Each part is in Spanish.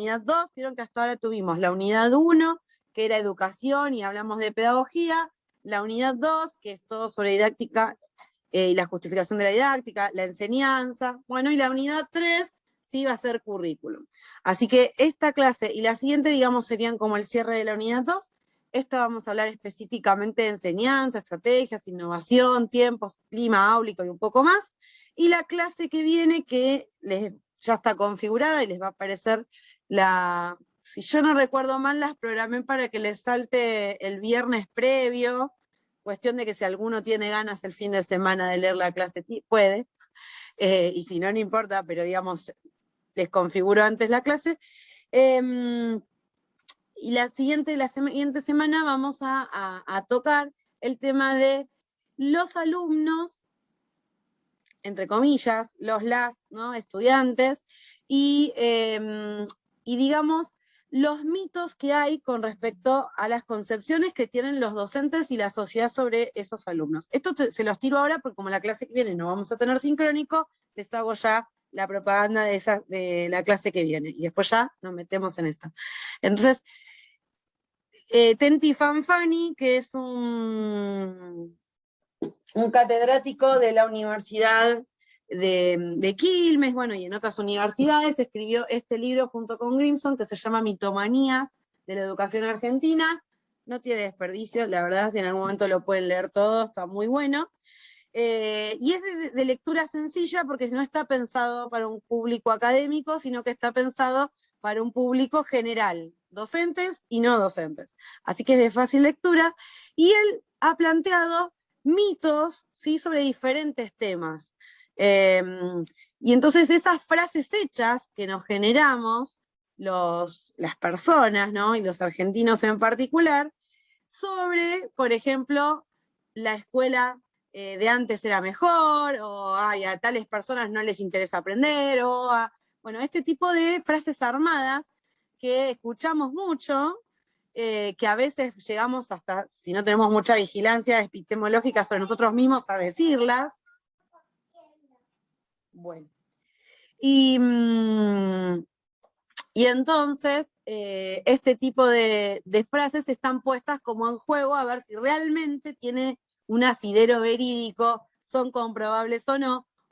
unidad 2, vieron que hasta ahora tuvimos la unidad 1, que era educación y hablamos de pedagogía, la unidad 2, que es todo sobre didáctica y la justificación de la didáctica, la enseñanza, bueno, y la unidad 3 sí va a ser currículum. Así que esta clase y la siguiente, digamos, serían como el cierre de la unidad 2. Esta vamos a hablar específicamente de enseñanza, estrategias, innovación, tiempos, clima áulico y un poco más. Y la clase que viene, que ya está configurada y les va a aparecer si yo no recuerdo mal, las programé para que les salte el viernes previo, cuestión de que si alguno tiene ganas el fin de semana de leer la clase, puede, y si no, no importa, pero digamos, les configuro antes la clase. Y la siguiente semana vamos a tocar el tema de los alumnos, entre comillas, las, ¿no?, estudiantes, y digamos, los mitos que hay con respecto a las concepciones que tienen los docentes y la sociedad sobre esos alumnos. Esto se los tiro ahora porque como la clase que viene no vamos a tener sincrónico, les hago ya la propaganda de la clase que viene, y después ya nos metemos en esto. Entonces, Tenti Fanfani, que es un catedrático de la Universidad de Quilmes, bueno, y en otras universidades, escribió este libro junto con Grimson, que se llama Mitomanías de la educación argentina. No tiene desperdicio, la verdad, si en algún momento lo pueden leer todo, está muy bueno. Y es de lectura sencilla porque no está pensado para un público académico, sino que está pensado para un público general, docentes y no docentes. Así que es de fácil lectura. Y él ha planteado mitos, ¿sí?, sobre diferentes temas. Y entonces esas frases hechas que nos generamos las personas, ¿no?, y los argentinos en particular, sobre, por ejemplo, la escuela de antes era mejor, o a tales personas no les interesa aprender, bueno, este tipo de frases armadas que escuchamos mucho, que a veces llegamos hasta, si no tenemos mucha vigilancia epistemológica sobre nosotros mismos, a decirlas. Bueno. Y entonces, este tipo de frases están puestas como en juego a ver si realmente tiene un asidero verídico, son comprobables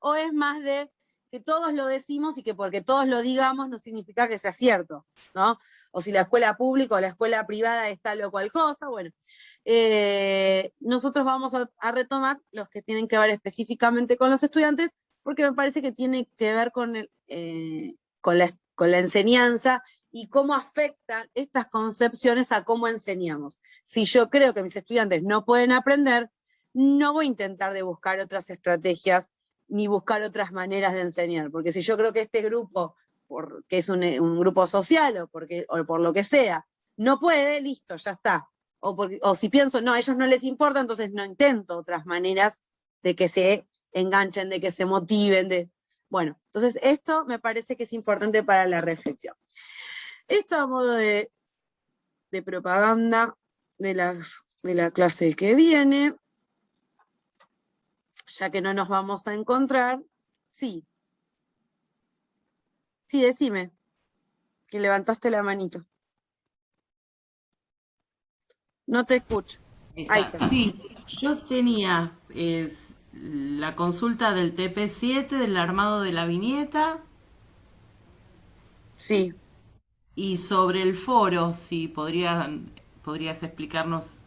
o es más de que todos lo decimos y que porque todos lo digamos no significa que sea cierto, ¿no? O si la escuela pública o la escuela privada es tal o cual cosa, bueno. Nosotros vamos a retomar los que tienen que ver específicamente con los estudiantes, porque me parece que tiene que ver con la enseñanza y cómo afectan estas concepciones a cómo enseñamos. Si yo creo que mis estudiantes no pueden aprender, no voy a intentar de buscar otras estrategias ni buscar otras maneras de enseñar, porque si yo creo que este grupo, que es un grupo social o por lo que sea, no puede, listo, ya está. O si pienso, no, a ellos no les importa, entonces no intento otras maneras de que se enganchen, de que se motiven, bueno, entonces esto me parece que es importante para la reflexión. Esto a modo de propaganda de la clase que viene, ya que no nos vamos a encontrar. Sí, decime, que levantaste la manito. No te escucho. Ahí está. Sí, yo tenía la consulta del TP7, del armado de la viñeta, Sí. y sobre el foro, si podrías explicarnos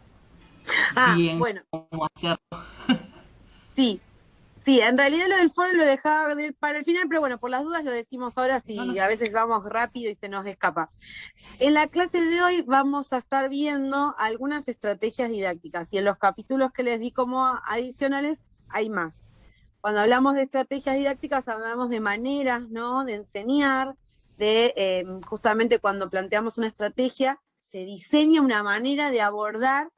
bien Bueno, cómo hacerlo. sí. Sí, en realidad lo del foro lo dejaba para el final, pero bueno, por las dudas lo decimos ahora No, si no. a veces vamos rápido y se nos escapa. En la clase de hoy vamos a estar viendo algunas estrategias didácticas y en los capítulos que les di como adicionales hay más. Cuando hablamos de estrategias didácticas hablamos de maneras, ¿no?, de enseñar, justamente cuando planteamos una estrategia se diseña una manera de abordar,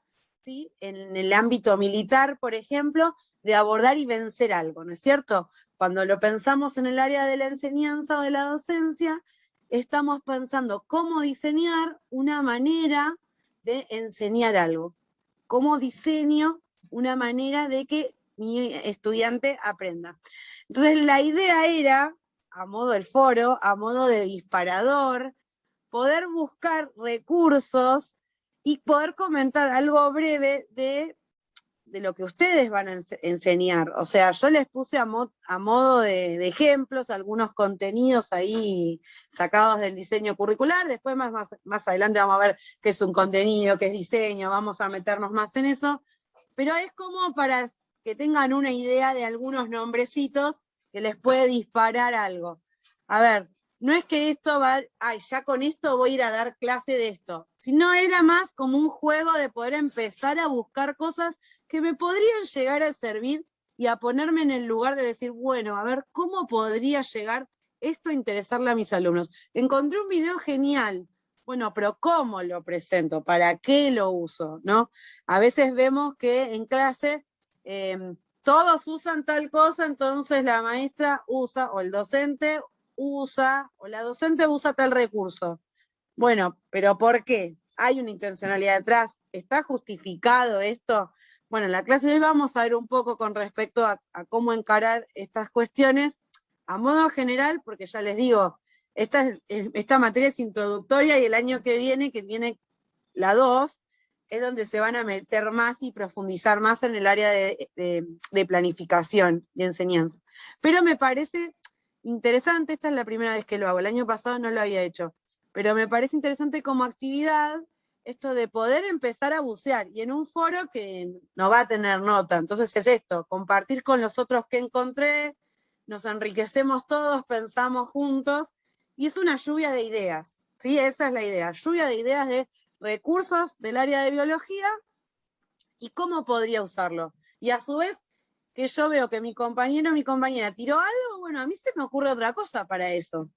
¿sí?, en el ámbito militar, por ejemplo, de abordar y vencer algo, ¿no es cierto? Cuando lo pensamos en el área de la enseñanza o de la docencia, estamos pensando cómo diseñar una manera de enseñar algo, cómo diseño una manera de que mi estudiante aprenda. Entonces la idea era, a modo del foro, a modo de disparador, poder buscar recursos y poder comentar algo breve de lo que ustedes van a enseñar. O sea, yo les puse a modo de ejemplos algunos contenidos ahí sacados del diseño curricular, después más adelante vamos a ver qué es un contenido, qué es diseño, vamos a meternos más en eso, pero es como para que tengan una idea de algunos nombrecitos que les puede disparar algo. A ver, no es que esto va, ya con esto voy a ir a dar clase de esto, sino era más como un juego de poder empezar a buscar cosas que me podrían llegar a servir y a ponerme en el lugar de decir, bueno, a ver, ¿cómo podría llegar esto a interesarle a mis alumnos? Encontré un video genial. Bueno, pero ¿cómo lo presento? ¿Para qué lo uso? ¿No? A veces vemos que en clase todos usan tal cosa, entonces la maestra usa, o el docente usa, o la docente usa tal recurso. Bueno, pero ¿por qué? ¿Hay una intencionalidad detrás? ¿Está justificado esto? Bueno, en la clase de hoy vamos a ver un poco con respecto a cómo encarar estas cuestiones a modo general, porque ya les digo, esta materia es introductoria y el año que viene la 2, es donde se van a meter más y profundizar más en el área de planificación y enseñanza. Pero me parece interesante, esta es la primera vez que lo hago, el año pasado no lo había hecho, pero me parece interesante como actividad esto de poder empezar a bucear, y en un foro que no va a tener nota, entonces es esto, compartir con los otros que encontré, nos enriquecemos todos, pensamos juntos, y es una lluvia de ideas, ¿sí? Esa es la idea, lluvia de ideas de recursos del área de biología, y cómo podría usarlo. Y a su vez, que yo veo que mi compañero o mi compañera tiró algo, bueno, a mí se me ocurre otra cosa para eso,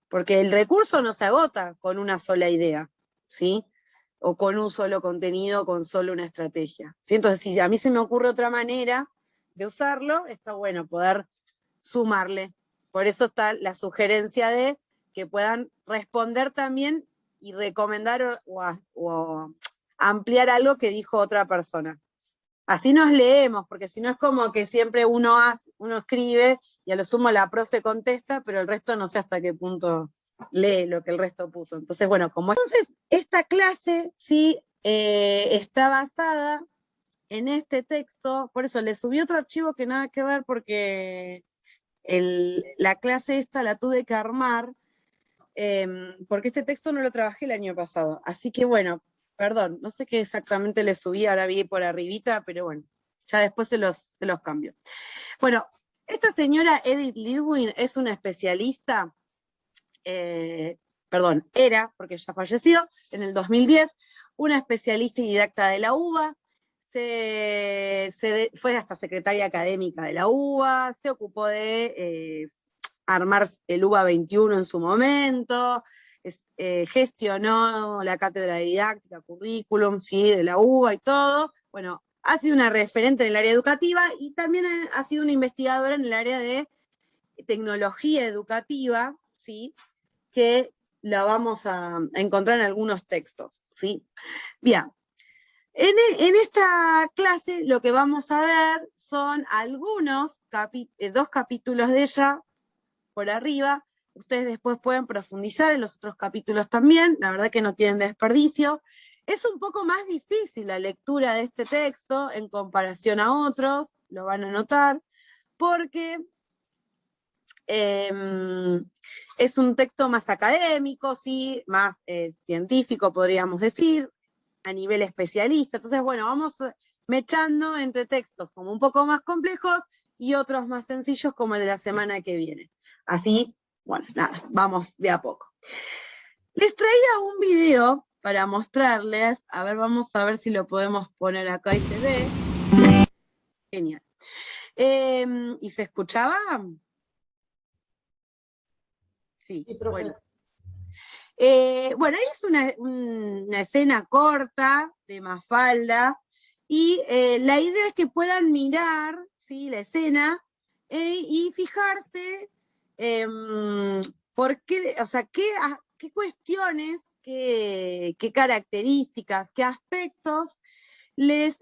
porque el recurso no se agota con una sola idea, ¿sí? O con un solo contenido, con solo una estrategia, ¿sí? Entonces, si a mí se me ocurre otra manera de usarlo, está bueno poder sumarle. Por eso está la sugerencia de que puedan responder también y recomendar o ampliar algo que dijo otra persona. Así nos leemos, porque si no es como que siempre uno escribe y a lo sumo la profe contesta, pero el resto no sé hasta qué punto lee lo que el resto puso. Entonces, bueno, entonces esta clase sí está basada en este texto, por eso le subí otro archivo que nada que ver, porque la clase esta la tuve que armar, porque este texto no lo trabajé el año pasado. Así que bueno, perdón, no sé qué exactamente le subí, ahora vi por arribita, pero bueno, ya después se los cambio. Bueno, esta señora Edith Lidwin es una especialista, era, porque ya falleció, en el 2010, una especialista y didacta de la UBA, fue hasta secretaria académica de la UBA, se ocupó de armar el UBA 21 en su momento, gestionó la cátedra de didáctica, currículum, ¿sí? De la UBA y todo. Bueno, ha sido una referente en el área educativa y también ha sido una investigadora en el área de tecnología educativa, ¿sí? Que la vamos a encontrar en algunos textos, ¿sí? Bien. En esta clase lo que vamos a ver son algunos, 2 capítulos de ella por arriba. Ustedes después pueden profundizar en los otros capítulos también, la verdad que no tienen desperdicio. Es un poco más difícil la lectura de este texto en comparación a otros, lo van a notar, porque es un texto más académico, ¿sí? Más científico, podríamos decir, a nivel especialista. Entonces, bueno, vamos mechando entre textos como un poco más complejos y otros más sencillos como el de la semana que viene. Así, bueno, nada, vamos de a poco. Les traía un video para mostrarles, a ver, vamos a ver si lo podemos poner acá y se ve. Genial. ¿Y se escuchaba? Sí, Sí, profe. bueno. Bueno, ahí es una escena corta de Mafalda, y la idea es que puedan mirar, ¿sí? La escena y fijarse por qué, o sea, qué cuestiones, qué características, qué aspectos les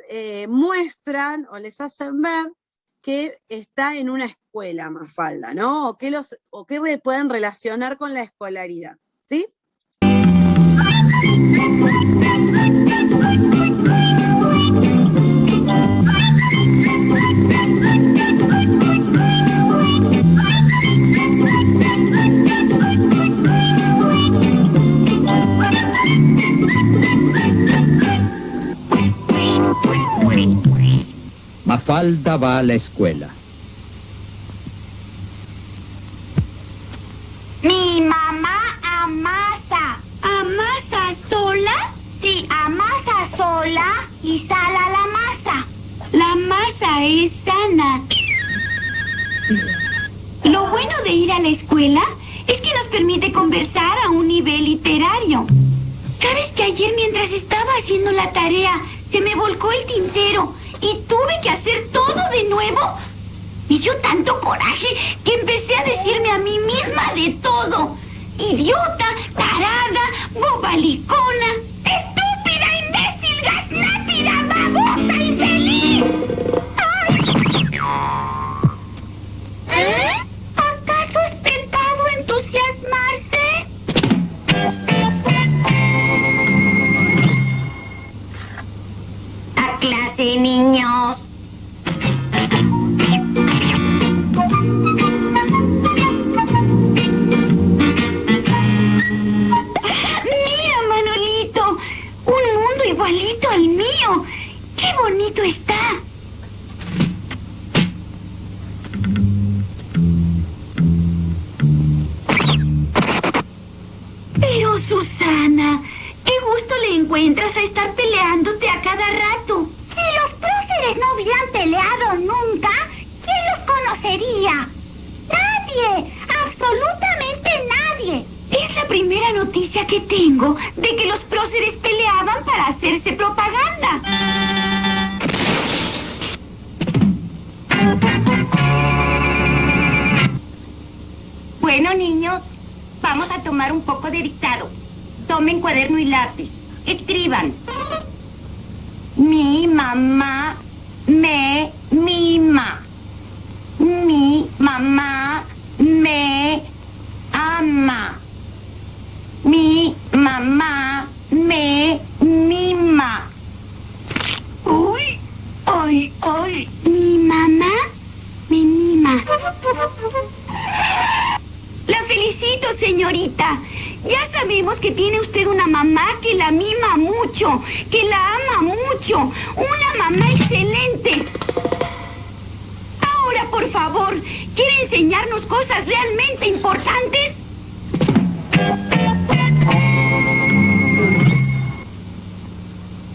muestran o les hacen ver que está en una escuela Mafalda, ¿no? O qué pueden relacionar con la escolaridad, ¿sí? Mafalda va a la escuela. Mi mamá amasa. ¿Amasa sola? Sí, amasa sola y sala la masa. La masa es sana. Lo bueno de ir a la escuela es que nos permite conversar a un nivel literario. ¿Sabes que ayer mientras estaba haciendo la tarea se me volcó el tintero y tuve que hacer todo de nuevo? Me dio tanto coraje que empecé a decirme a mí misma de todo. Idiota, tarada, bobalicona, estúpida, imbécil, gaznátida, babosa, infeliz. ¿Eh? ¿Acaso es pecado entusiasmarse? A clase, niños. Mira, Manolito, un mundo igualito al mío. ¡Qué bonito está! Pero, Susana, qué gusto le encuentras a estar peleándote a cada rato. Si los próceres no hubieran peleado nunca, ¿quién los conocería? Nadie, absolutamente nadie. Es la primera noticia que tengo de que los próceres peleaban para hacerse propaganda. Bueno, niños, vamos a tomar un poco de dictado. Tomen cuaderno y lápiz. Escriban. Mi mamá me mima. Mi mamá me ama. Mi mamá me mima. Uy, ay, ay. Mi mamá me mima. La felicito, señorita. Ya sabemos que tiene usted una mamá que la mima mucho, que la ama mucho. Una mamá excelente. Ahora, por favor, ¿quiere enseñarnos cosas realmente importantes?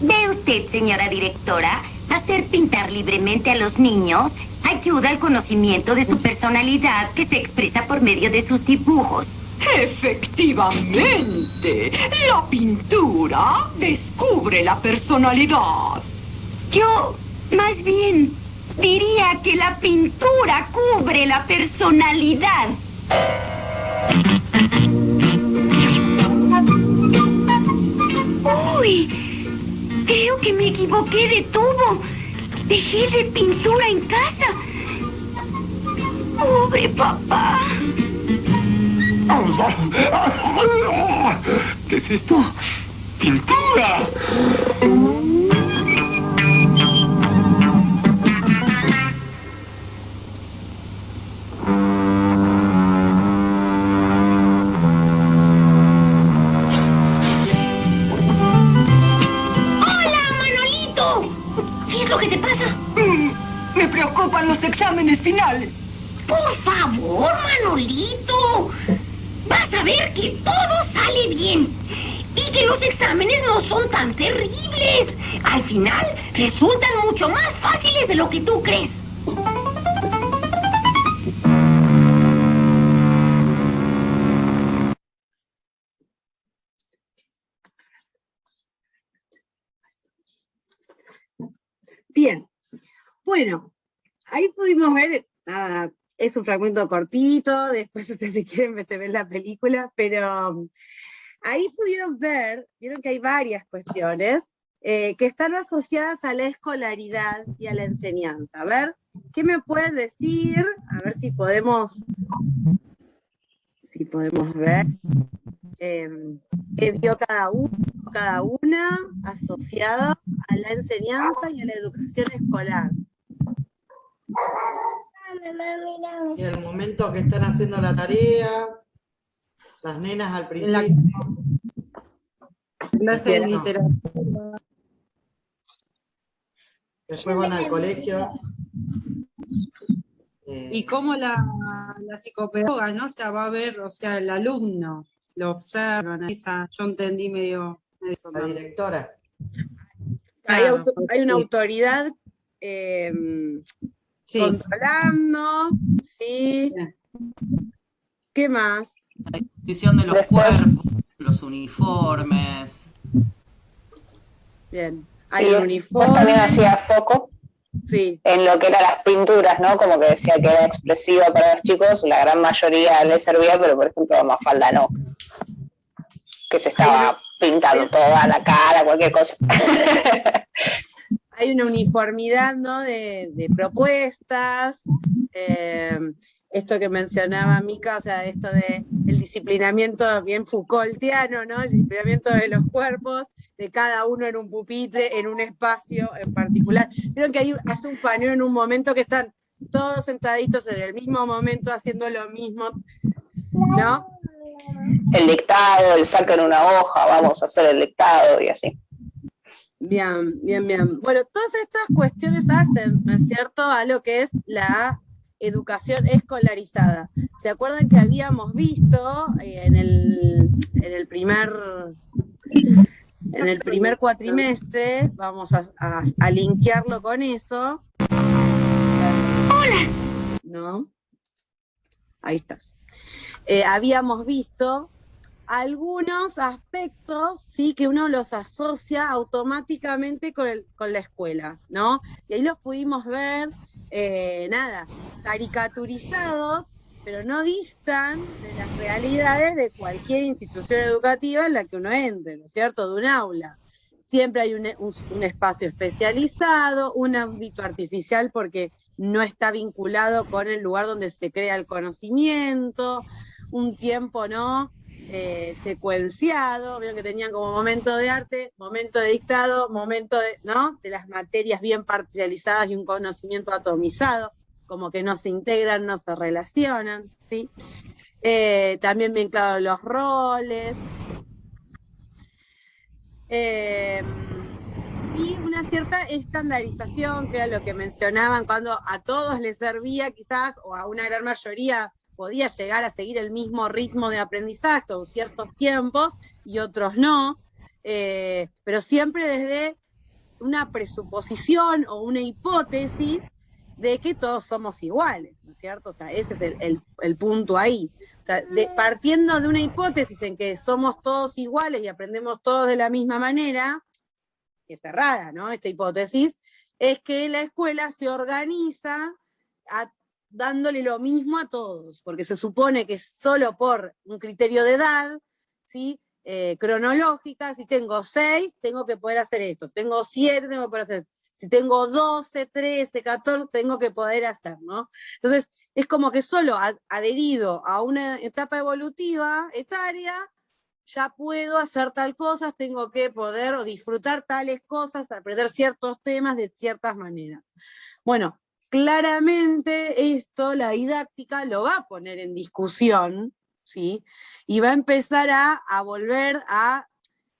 ¿Ve usted, señora directora? Hacer pintar libremente a los niños ayuda al conocimiento de su personalidad que se expresa por medio de sus dibujos. Efectivamente, la pintura descubre la personalidad. Yo, más bien, diría que la pintura cubre la personalidad. Uy, creo que me equivoqué de tubo. Dejé de pintura en casa. Pobre papá. ¿Qué es esto? ¡Pintura! ¡Hola, Manolito! ¿Qué es lo que te pasa? Me preocupan los exámenes finales. Por favor, Manolito. Vas a ver que todo sale bien. Y que los exámenes no son tan terribles. Al final, resultan mucho más fáciles de lo que tú crees. Bien, bueno, ahí pudimos ver, nada, es un fragmento cortito, después ustedes si quieren se ven la película, pero ahí pudieron ver, vieron que hay varias cuestiones que están asociadas a la escolaridad y a la enseñanza. A ver, ¿qué me pueden decir? A ver si podemos ver qué vio cada uno, cada una, asociado a la enseñanza y a la educación escolar. Y el momento que están haciendo la tarea, las nenas al principio. Clase de No. literatura. Después van al colegio. Y cómo la psicopedagoga, ¿no? O sea, va a ver, o sea, el alumno lo observa, analiza. Yo entendí medio eso. La directora. Hay, Claro. hay una autoridad Sí. controlando, ¿sí? ¿Qué más? La disposición de los Después- cuerpos, los uniformes. Bien. Hay Y un después uniforme. también hacía foco Sí. en lo que eran las pinturas, ¿no? Como que decía que era expresiva para los chicos, la gran mayoría les servía, pero por ejemplo Mafalda no. Que se estaba pintando toda la cara, cualquier cosa. Hay una uniformidad, ¿no? de propuestas, esto que mencionaba Mica, o sea, esto de el disciplinamiento bien Foucaultiano, ¿no? El disciplinamiento de los cuerpos, de cada uno en un pupitre, en un espacio en particular. Vieron que hace un paneo en un momento que están todos sentaditos en el mismo momento haciendo lo mismo, ¿no? El dictado, el saquen una hoja, vamos a hacer el dictado y así. Bien, bien, bien. Bueno, todas estas cuestiones hacen, ¿no es cierto?, a lo que es la educación escolarizada. ¿Se acuerdan que habíamos visto en el primer cuatrimestre, vamos a linkearlo con eso? ¡Hola! ¿No? Ahí estás. Habíamos visto algunos aspectos, sí, que uno los asocia automáticamente con la escuela, ¿no? Y ahí los pudimos ver, caricaturizados, pero no distan de las realidades de cualquier institución educativa en la que uno entre, ¿no es cierto?, de un aula. Siempre hay un espacio especializado, un ámbito artificial porque no está vinculado con el lugar donde se crea el conocimiento, un tiempo, ¿no?, secuenciado. Vieron que tenían como momento de arte, momento de dictado, momento de las materias bien parcializadas y un conocimiento atomizado, como que no se integran, no se relacionan, ¿sí? También bien claro los roles. Y una cierta estandarización, que era lo que mencionaban, cuando a todos les servía quizás, o a una gran mayoría podía llegar a seguir el mismo ritmo de aprendizaje o ciertos tiempos, y otros no, pero siempre desde una presuposición o una hipótesis de que todos somos iguales, ¿no es cierto? O sea, ese es el punto ahí. O sea, partiendo de una hipótesis en que somos todos iguales y aprendemos todos de la misma manera, que es errada, ¿no? Esta hipótesis, es que la escuela se organiza dándole lo mismo a todos, porque se supone que solo por un criterio de edad, ¿sí?, cronológica, si tengo 6, tengo que poder hacer esto, si tengo 7, tengo que poder hacer esto, si tengo 12, 13, 14, tengo que poder hacer, ¿no? Entonces, es como que solo adherido a una etapa evolutiva, etaria, ya puedo hacer tal cosa, tengo que poder o disfrutar tales cosas, aprender ciertos temas de ciertas maneras. Bueno, claramente esto, la didáctica, lo va a poner en discusión, ¿sí? Y va a empezar a volver a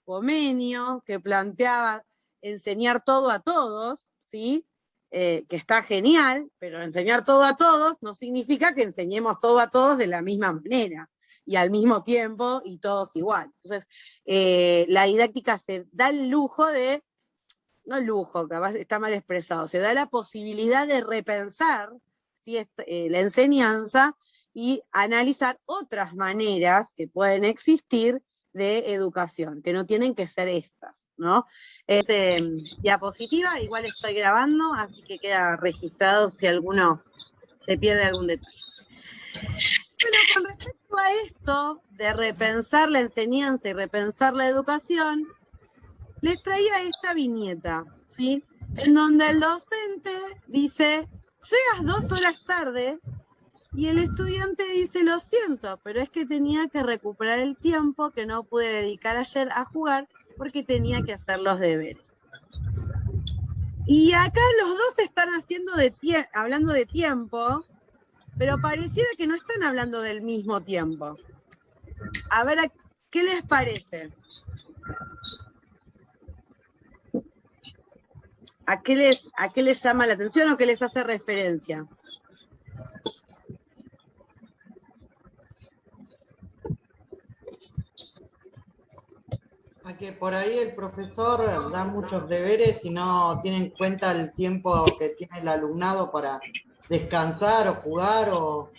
Comenio, que planteaba enseñar todo a todos, ¿sí? Que está genial, pero enseñar todo a todos no significa que enseñemos todo a todos de la misma manera, y al mismo tiempo, y todos igual. Entonces, la didáctica se da el lujo de, no lujo, capaz está mal expresado, se da la posibilidad de repensar, ¿sí?, la enseñanza y analizar otras maneras que pueden existir de educación, que no tienen que ser estas, ¿no? Diapositiva, igual estoy grabando, así que queda registrado si alguno se pierde algún detalle. Bueno, con respecto a esto de repensar la enseñanza y repensar la educación, les traía esta viñeta, ¿sí?, en donde el docente dice, llegas 2 horas tarde, y el estudiante dice, lo siento, pero es que tenía que recuperar el tiempo que no pude dedicar ayer a jugar porque tenía que hacer los deberes. Y acá los dos están hablando de tiempo, pero pareciera que no están hablando del mismo tiempo. A ver, ¿qué les parece? ¿a qué les llama la atención o qué les hace referencia? A que por ahí el profesor da muchos deberes y no tiene en cuenta el tiempo que tiene el alumnado para descansar o jugar o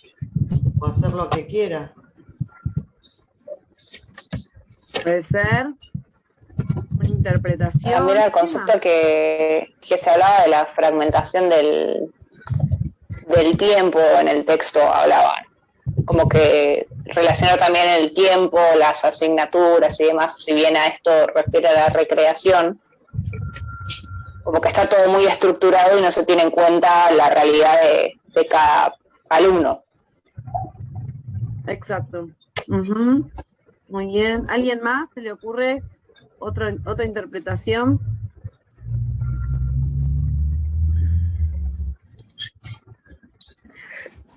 hacer lo que quiera. Puede ser una interpretación. También el concepto que se hablaba de la fragmentación del tiempo en el texto, hablaban. Como que relacionar también el tiempo, las asignaturas y demás, si bien a esto refiere a la recreación, como que está todo muy estructurado y no se tiene en cuenta la realidad de cada alumno. Exacto. Muy bien. ¿Alguien más se le ocurre otra interpretación?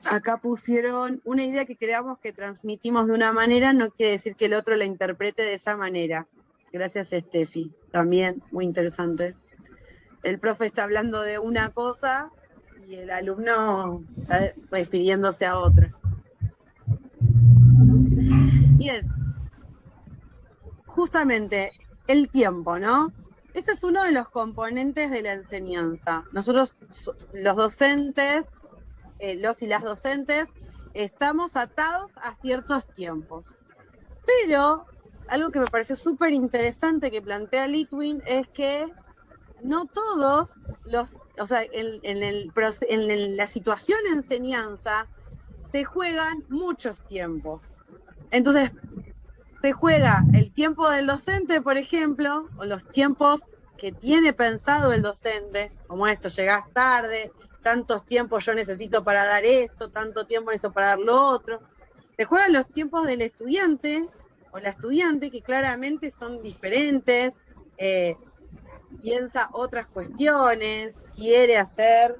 Acá pusieron una idea que creamos que transmitimos de una manera, no quiere decir que el otro la interprete de esa manera. Gracias, Steffi. También muy interesante. El profe está hablando de una cosa y el alumno está refiriéndose a otra. Bien. Justamente, el tiempo, ¿no? Este es uno de los componentes de la enseñanza. Nosotros, los docentes, los y las docentes, estamos atados a ciertos tiempos. Pero, algo que me pareció súper interesante que plantea Litwin es que no todos o sea, en la situación de enseñanza se juegan muchos tiempos. Entonces, se juega el tiempo del docente, por ejemplo, o los tiempos que tiene pensado el docente, como esto, llegás tarde, tantos tiempos yo necesito para dar esto, tanto tiempo necesito para dar lo otro. Se juegan los tiempos del estudiante o la estudiante, que claramente son diferentes, piensa otras cuestiones, quiere hacer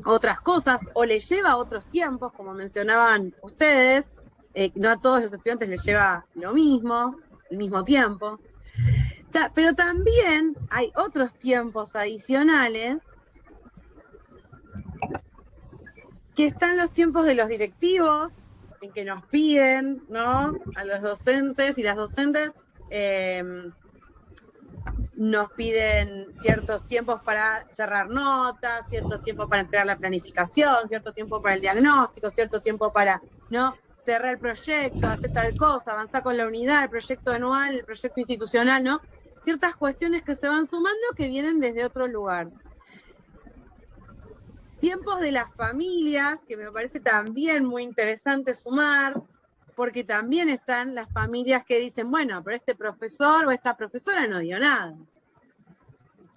otras cosas, o le lleva otros tiempos, como mencionaban ustedes, no a todos los estudiantes les lleva lo mismo, el mismo tiempo. Pero también hay otros tiempos adicionales, que están los tiempos de los directivos, en que nos piden, ¿no?, a los docentes y las docentes, nos piden ciertos tiempos para cerrar notas, ciertos tiempos para entregar la planificación, cierto tiempo para el diagnóstico, cierto tiempo para, ¿no?, cerrar el proyecto, hacer tal cosa, avanzar con la unidad, el proyecto anual, el proyecto institucional, ¿no? Ciertas cuestiones que se van sumando que vienen desde otro lugar. Tiempos de las familias, que me parece también muy interesante sumar, porque también están las familias que dicen, bueno, pero este profesor o esta profesora no dio nada.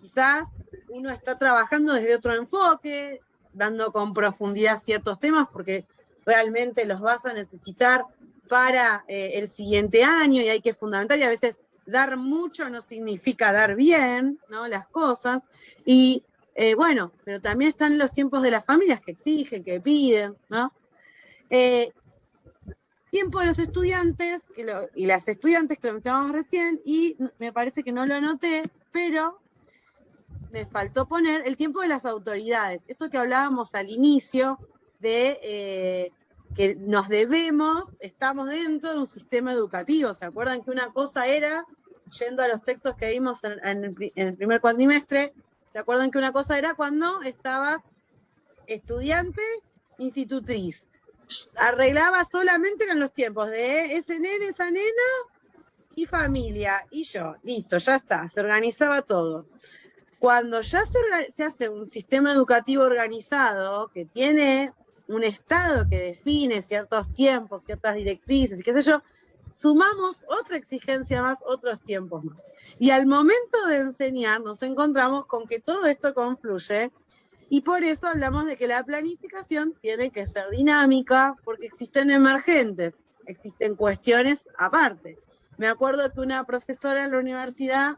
Quizás uno está trabajando desde otro enfoque, dando con profundidad ciertos temas, porque realmente los vas a necesitar para el siguiente año y hay que fundamentar, y a veces dar mucho no significa dar bien, ¿no?, las cosas, y bueno, pero también están los tiempos de las familias que exigen, que piden, ¿no? Tiempo de los estudiantes y las estudiantes que lo mencionábamos recién, y me parece que no lo anoté, pero me faltó poner el tiempo de las autoridades. Esto que hablábamos al inicio de que nos debemos, estamos dentro de un sistema educativo. ¿Se acuerdan que una cosa era, yendo a los textos que vimos en el primer cuatrimestre, ¿se acuerdan que una cosa era cuando estabas estudiante, institutriz? Arreglaba solamente con los tiempos de ese nene, esa nena y familia, y yo, listo, ya está, se organizaba todo. Cuando ya se hace un sistema educativo organizado que tiene un Estado que define ciertos tiempos, ciertas directrices y qué sé yo, sumamos otra exigencia más, otros tiempos más. Y al momento de enseñar nos encontramos con que todo esto confluye, y por eso hablamos de que la planificación tiene que ser dinámica, porque existen emergentes, existen cuestiones aparte. Me acuerdo que una profesora en la universidad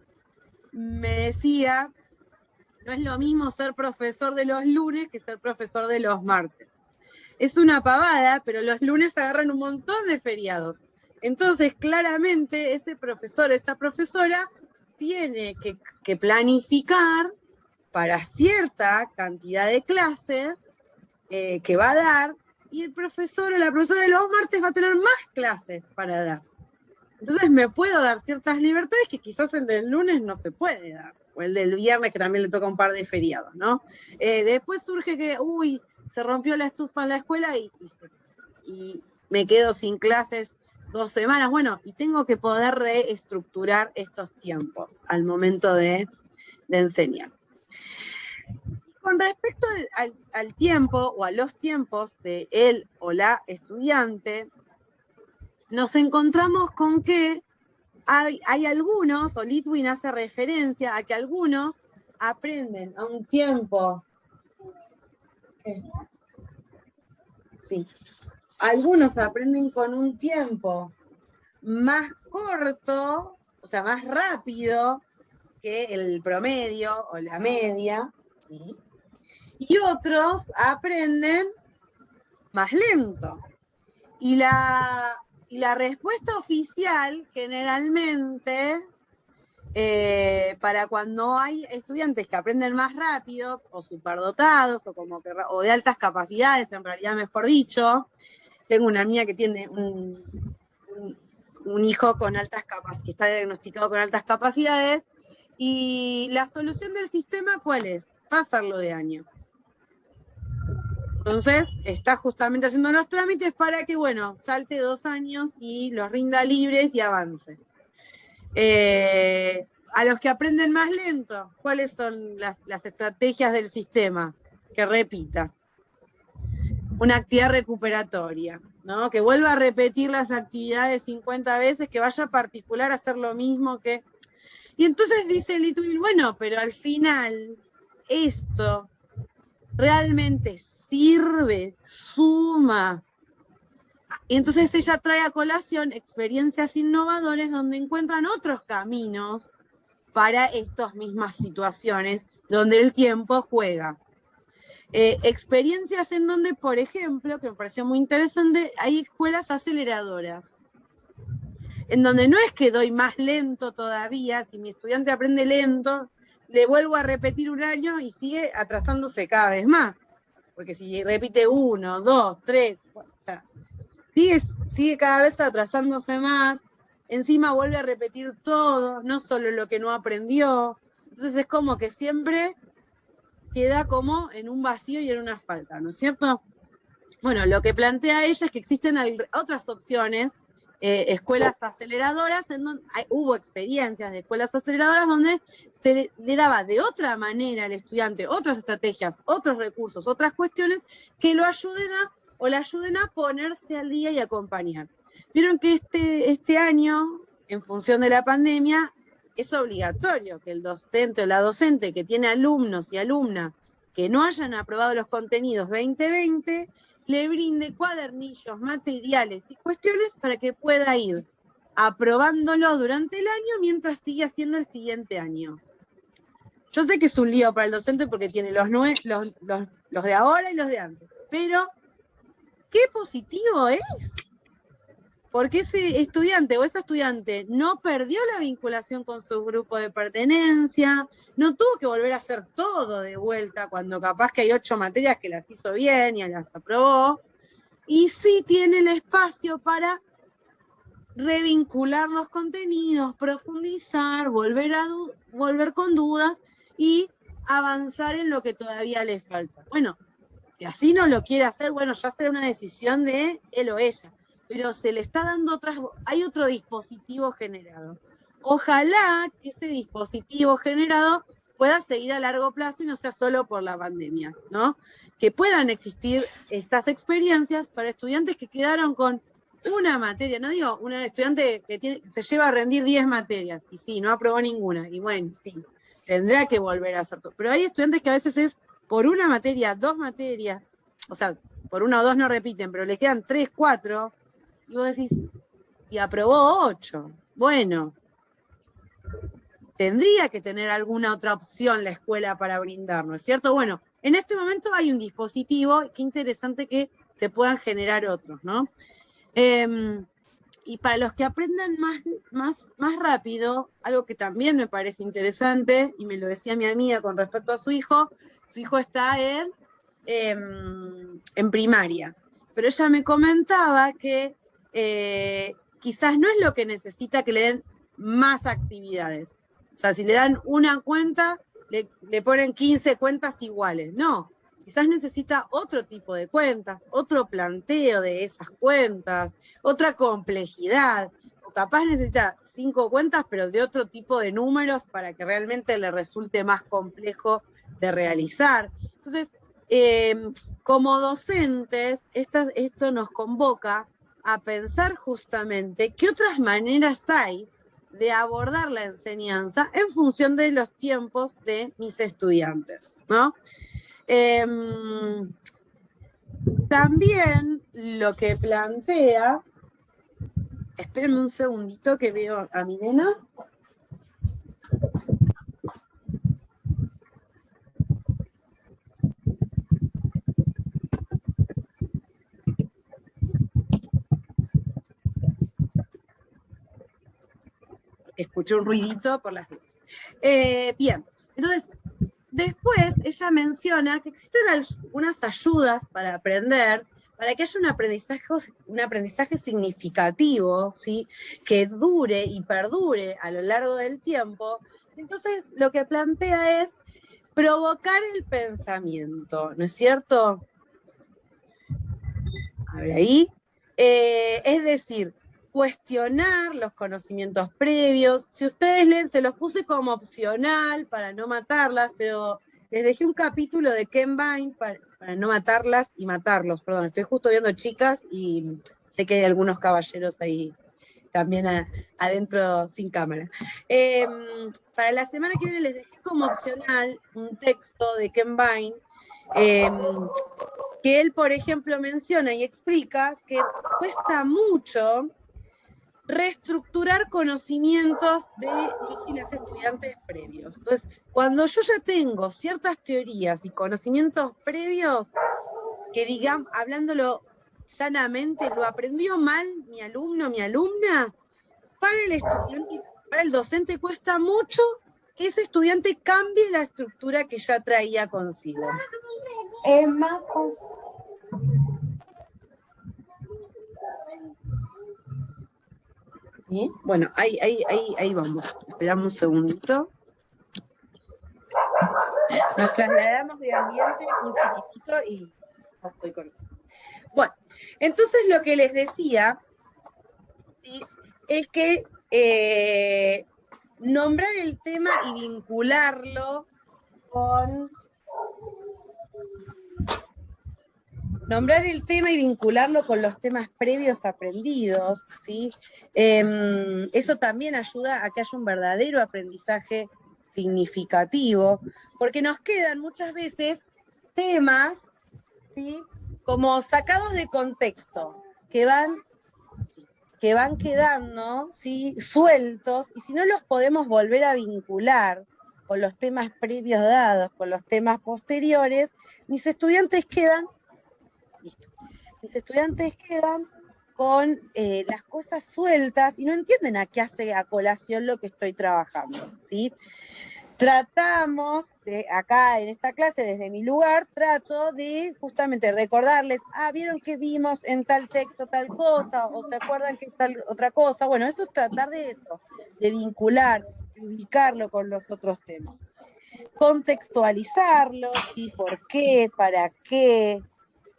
me decía, no es lo mismo ser profesor de los lunes que ser profesor de los martes. Es una pavada, pero los lunes agarran un montón de feriados. Entonces, claramente, ese profesor, esa profesora, tiene que planificar para cierta cantidad de clases que va a dar, y el profesor o la profesora de los martes va a tener más clases para dar. Entonces me puedo dar ciertas libertades que quizás el del lunes no se puede dar, o el del viernes que también le toca un par de feriados, ¿no? Después surge que, se rompió la estufa en la escuela y me quedo sin clases 2 semanas, bueno, y tengo que poder reestructurar estos tiempos al momento de enseñar. Con respecto al tiempo o a los tiempos de él o la estudiante, nos encontramos con que hay algunos, o Litwin hace referencia a que algunos aprenden a un tiempo. Sí. Algunos aprenden con un tiempo más corto, o sea, más rápido que el promedio o la media, ¿sí? Y otros aprenden más lento. Y la respuesta oficial, generalmente, para cuando hay estudiantes que aprenden más rápido, o superdotados, o de altas capacidades, en realidad, mejor dicho, tengo una amiga que tiene un hijo con altas capacidades, que está diagnosticado con altas capacidades, y la solución del sistema, ¿cuál es? Pasarlo de año. Entonces, está justamente haciendo los trámites para que, bueno, salte 2 años y los rinda libres y avance. A los que aprenden más lento, ¿cuáles son las estrategias del sistema? Que repita. Una actividad recuperatoria, ¿no? Que vuelva a repetir las actividades 50 veces, que vaya a particular a hacer lo mismo que... Y entonces dice Litwin, bueno, pero al final, esto realmente sirve, suma. Y entonces ella trae a colación experiencias innovadoras donde encuentran otros caminos para estas mismas situaciones, donde el tiempo juega. Experiencias en donde, por ejemplo, que me pareció muy interesante, hay escuelas aceleradoras, en donde no es que doy más lento todavía, si mi estudiante aprende lento, le vuelvo a repetir un año y sigue atrasándose cada vez más. Porque si repite 1, 2, 3, o sea, sigue cada vez atrasándose más, encima vuelve a repetir todo, no solo lo que no aprendió. Entonces es como que siempre queda como en un vacío y en una falta, ¿no es cierto? Bueno, lo que plantea ella es que existen otras opciones, escuelas aceleradoras, en donde hubo experiencias de escuelas aceleradoras donde se le daba de otra manera al estudiante otras estrategias, otros recursos, otras cuestiones que lo ayuden o le ayuden a ponerse al día y acompañar. Vieron que este año, en función de la pandemia, es obligatorio que el docente o la docente que tiene alumnos y alumnas que no hayan aprobado los contenidos 2020, le brinde cuadernillos, materiales y cuestiones para que pueda ir aprobándolo durante el año mientras sigue haciendo el siguiente año. Yo sé que es un lío para el docente porque tiene los de ahora y los de antes, pero qué positivo es, porque ese estudiante o esa estudiante no perdió la vinculación con su grupo de pertenencia, no tuvo que volver a hacer todo de vuelta cuando capaz que hay 8 materias que las hizo bien y las aprobó, y sí tiene el espacio para revincular los contenidos, profundizar, volver con dudas y avanzar en lo que todavía le falta. Bueno, si así no lo quiere hacer, bueno, ya será una decisión de él o ella, pero se le está dando hay otro dispositivo generado. Ojalá que ese dispositivo generado pueda seguir a largo plazo y no sea solo por la pandemia, ¿no? Que puedan existir estas experiencias para estudiantes que quedaron con una materia, no digo una estudiante que se lleva a rendir 10 materias, y sí, no aprobó ninguna, y bueno, sí, tendrá que volver a hacer todo. Pero hay estudiantes que a veces es por una materia, 2 materias, o sea, por 1 o 2 no repiten, pero le quedan 3, 4, y vos decís, y aprobó 8. Bueno, tendría que tener alguna otra opción la escuela para brindar, ¿no es cierto? Bueno, en este momento hay un dispositivo, qué interesante que se puedan generar otros, ¿no? Y para los que aprendan más rápido, algo que también me parece interesante, y me lo decía mi amiga con respecto a su hijo está en primaria. Pero ella me comentaba que quizás no es lo que necesita que le den más actividades. O sea, si le dan una cuenta, le ponen 15 cuentas iguales. No, quizás necesita otro tipo de cuentas, otro planteo de esas cuentas, otra complejidad, o capaz necesita 5 cuentas, pero de otro tipo de números para que realmente le resulte más complejo de realizar. Entonces, como docentes, esto nos convoca a pensar justamente qué otras maneras hay de abordar la enseñanza en función de los tiempos de mis estudiantes, ¿no? También lo que plantea, espérenme un segundito que veo a mi nena. Escuché un ruidito por las dudas. Bien, entonces, después ella menciona que existen algunas ayudas para aprender, para que haya un aprendizaje significativo, ¿sí? Que dure y perdure a lo largo del tiempo. Entonces, lo que plantea es provocar el pensamiento, ¿no es cierto? A ver ahí. Es decir, cuestionar los conocimientos previos. Si ustedes leen, se los puse como opcional para no matarlas, pero les dejé un capítulo de Ken Vine para no matarlas y matarlos. Perdón, estoy justo viendo chicas y sé que hay algunos caballeros ahí también adentro sin cámara. Para la semana que viene les dejé como opcional un texto de Ken Vine, que él, por ejemplo, menciona y explica que cuesta mucho reestructurar conocimientos de los y las estudiantes previos. Entonces, cuando yo ya tengo ciertas teorías y conocimientos previos, que digamos, hablándolo llanamente, lo aprendió mal mi alumno, mi alumna, para el estudiante, para el docente cuesta mucho que ese estudiante cambie la estructura que ya traía consigo. Es más fácil. ¿Sí? Bueno, ahí vamos. Esperamos un segundito. Nos trasladamos de ambiente un chiquitito y ya estoy con esto. Bueno, entonces lo que les decía, ¿sí? Es que nombrar el tema y vincularlo con... Nombrar el tema y vincularlo con los temas previos aprendidos, ¿sí? Eso también ayuda a que haya un verdadero aprendizaje significativo, porque nos quedan muchas veces temas, ¿sí? Como sacados de contexto, que van quedando, ¿sí? Sueltos, y si no los podemos volver a vincular con los temas previos dados, con los temas posteriores, mis estudiantes quedan con las cosas sueltas y no entienden a qué hace a colación lo que estoy trabajando, ¿sí? Tratamos, acá en esta clase, desde mi lugar, trato de justamente recordarles, vieron que vimos en tal texto tal cosa, o se acuerdan que tal otra cosa. Bueno, eso es tratar de eso, de vincular, de ubicarlo con los otros temas. Contextualizarlo, ¿sí? ¿Por qué? ¿Para qué?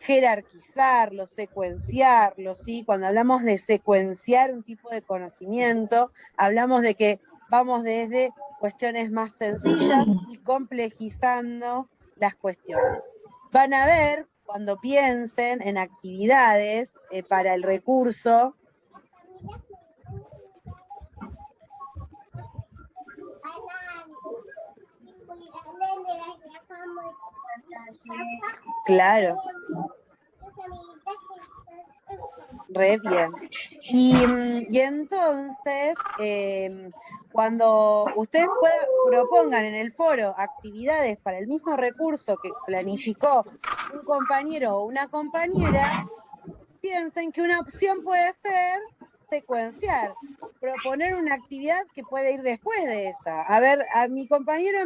Jerarquizarlo, secuenciarlo, ¿sí? Cuando hablamos de secuenciar un tipo de conocimiento, hablamos de que vamos desde cuestiones más sencillas y complejizando las cuestiones. Van a ver, cuando piensen en actividades para el recurso, claro. Re bien. Y entonces, cuando ustedes propongan en el foro actividades para el mismo recurso que planificó un compañero o una compañera, piensen que una opción puede ser, secuenciar, proponer una actividad que puede ir después de esa. A ver, a mi compañero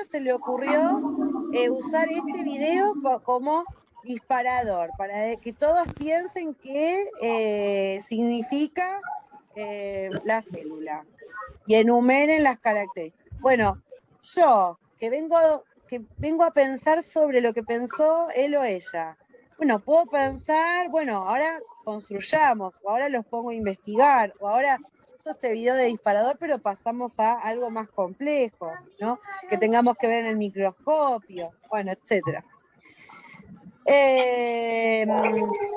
se le ocurrió usar este video como disparador, para que todos piensen qué significa la célula y enumeren las características. Bueno, yo que vengo a pensar sobre lo que pensó él o ella. Bueno, puedo pensar, bueno, ahora construyamos, o ahora los pongo a investigar, o ahora uso este video de disparador, pero pasamos a algo más complejo, ¿no? Que tengamos que ver en el microscopio, bueno, etcétera.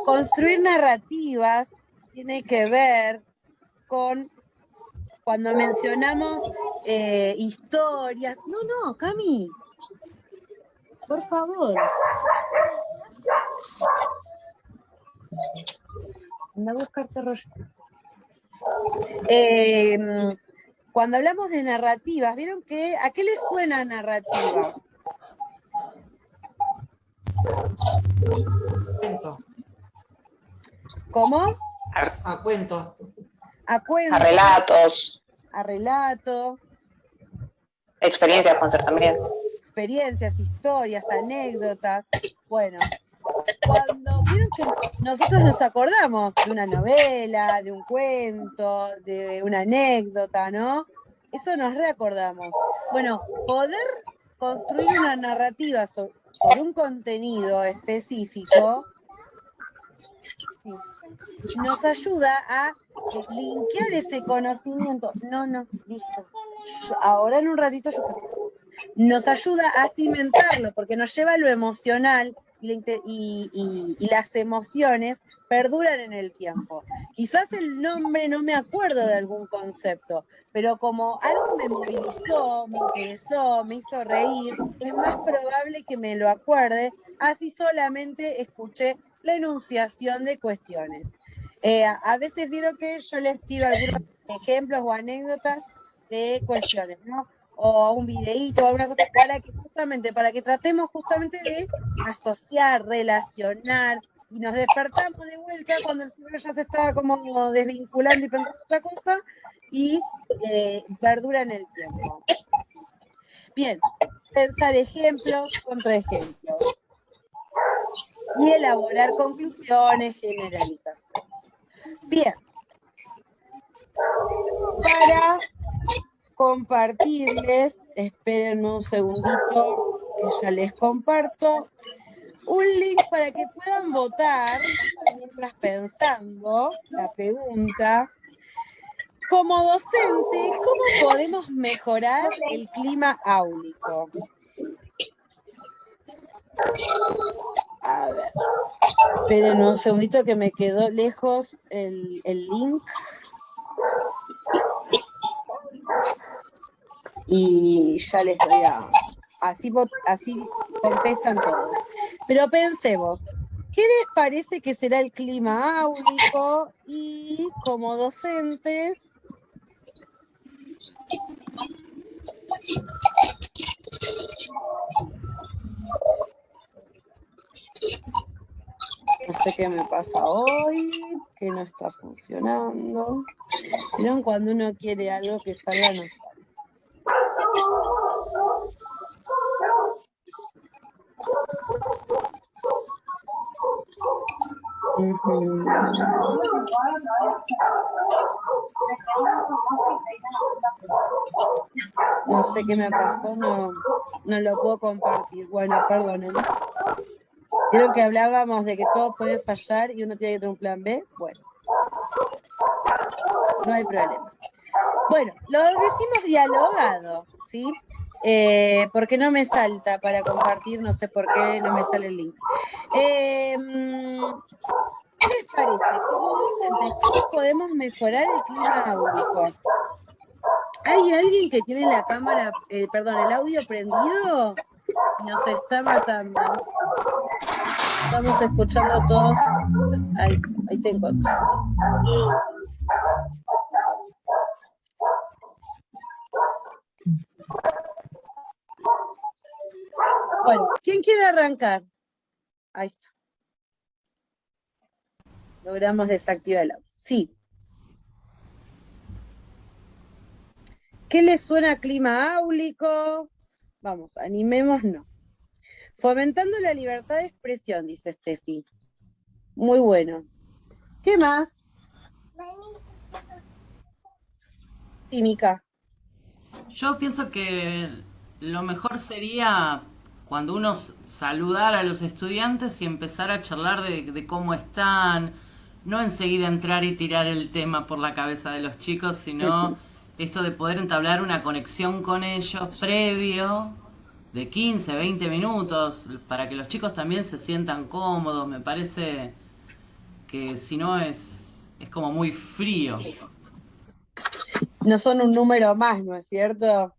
Construir narrativas tiene que ver con cuando mencionamos historias. No, Cami, por favor. Anda a buscarte rollo. Cuando hablamos de narrativas, ¿vieron que a qué les suena narrativa? Cuento. ¿Cómo? A cuentos. A cuentos. A relatos. A relato. Experiencias pueden ser también. Experiencias, historias, anécdotas. Bueno, cuando vieron que nosotros nos acordamos de una novela, de un cuento, de una anécdota, ¿no? Eso nos reacordamos. Bueno, poder construir una narrativa sobre un contenido específico nos ayuda a linkear ese conocimiento. No, listo. Ahora en un ratito nos ayuda a cimentarlo, porque nos lleva a lo emocional y las emociones perduran en el tiempo. Quizás el nombre no me acuerdo de algún concepto, pero como algo me movilizó, me interesó, me hizo reír, es más probable que me lo acuerde, así solamente escuché la enunciación de cuestiones. A veces vieron que yo les tiro algunos ejemplos o anécdotas de cuestiones, ¿no? O un videíto o alguna cosa, para que tratemos justamente de asociar, relacionar, y nos despertamos de vuelta cuando el cerebro ya se estaba como desvinculando y pensando otra cosa, y perdura en el tiempo. Bien, pensar ejemplos, contraejemplos, y elaborar conclusiones, generalizaciones. Bien, para compartirles, espérenme un segundito, que ya les comparto, un link para que puedan votar, mientras pensando la pregunta. Como docente, ¿cómo podemos mejorar el clima áulico? A ver, esperen un segundito que me quedó lejos el link. Y ya les voy a... Así contestan todos. Pero pensemos, ¿qué les parece que será el clima áulico? Y como docentes... No sé qué me pasa hoy, que no está funcionando. ¿Vieron cuando uno quiere algo que salga, no sale? No sé qué me pasó, no lo puedo compartir. Bueno, perdonen. ¿Vieron que hablábamos de que todo puede fallar y uno tiene que tener un plan B? Bueno, no hay problema. Bueno, lo decimos dialogado, ¿sí? Porque no me salta para compartir, no sé por qué no me sale el link. ¿Qué les parece? Como docentes, ¿cómo podemos mejorar el clima áulico? ¿Hay alguien que tiene la cámara, el audio prendido? Nos está matando. Estamos escuchando todos. Ahí te encuentro. Bueno, ¿quién quiere arrancar? Ahí está. Logramos desactivar el audio. Sí. ¿Qué les suena a clima áulico? Vamos, animémonos. Fomentando la libertad de expresión, dice Steffi. Muy bueno. ¿Qué más? Sí, Mica. Yo pienso que lo mejor sería cuando uno saludara a los estudiantes y empezar a charlar de cómo están, no enseguida entrar y tirar el tema por la cabeza de los chicos, sino esto de poder entablar una conexión con ellos previo de 15, 20 minutos, para que los chicos también se sientan cómodos. Me parece que si no es como muy frío. No son un número más, ¿no es cierto?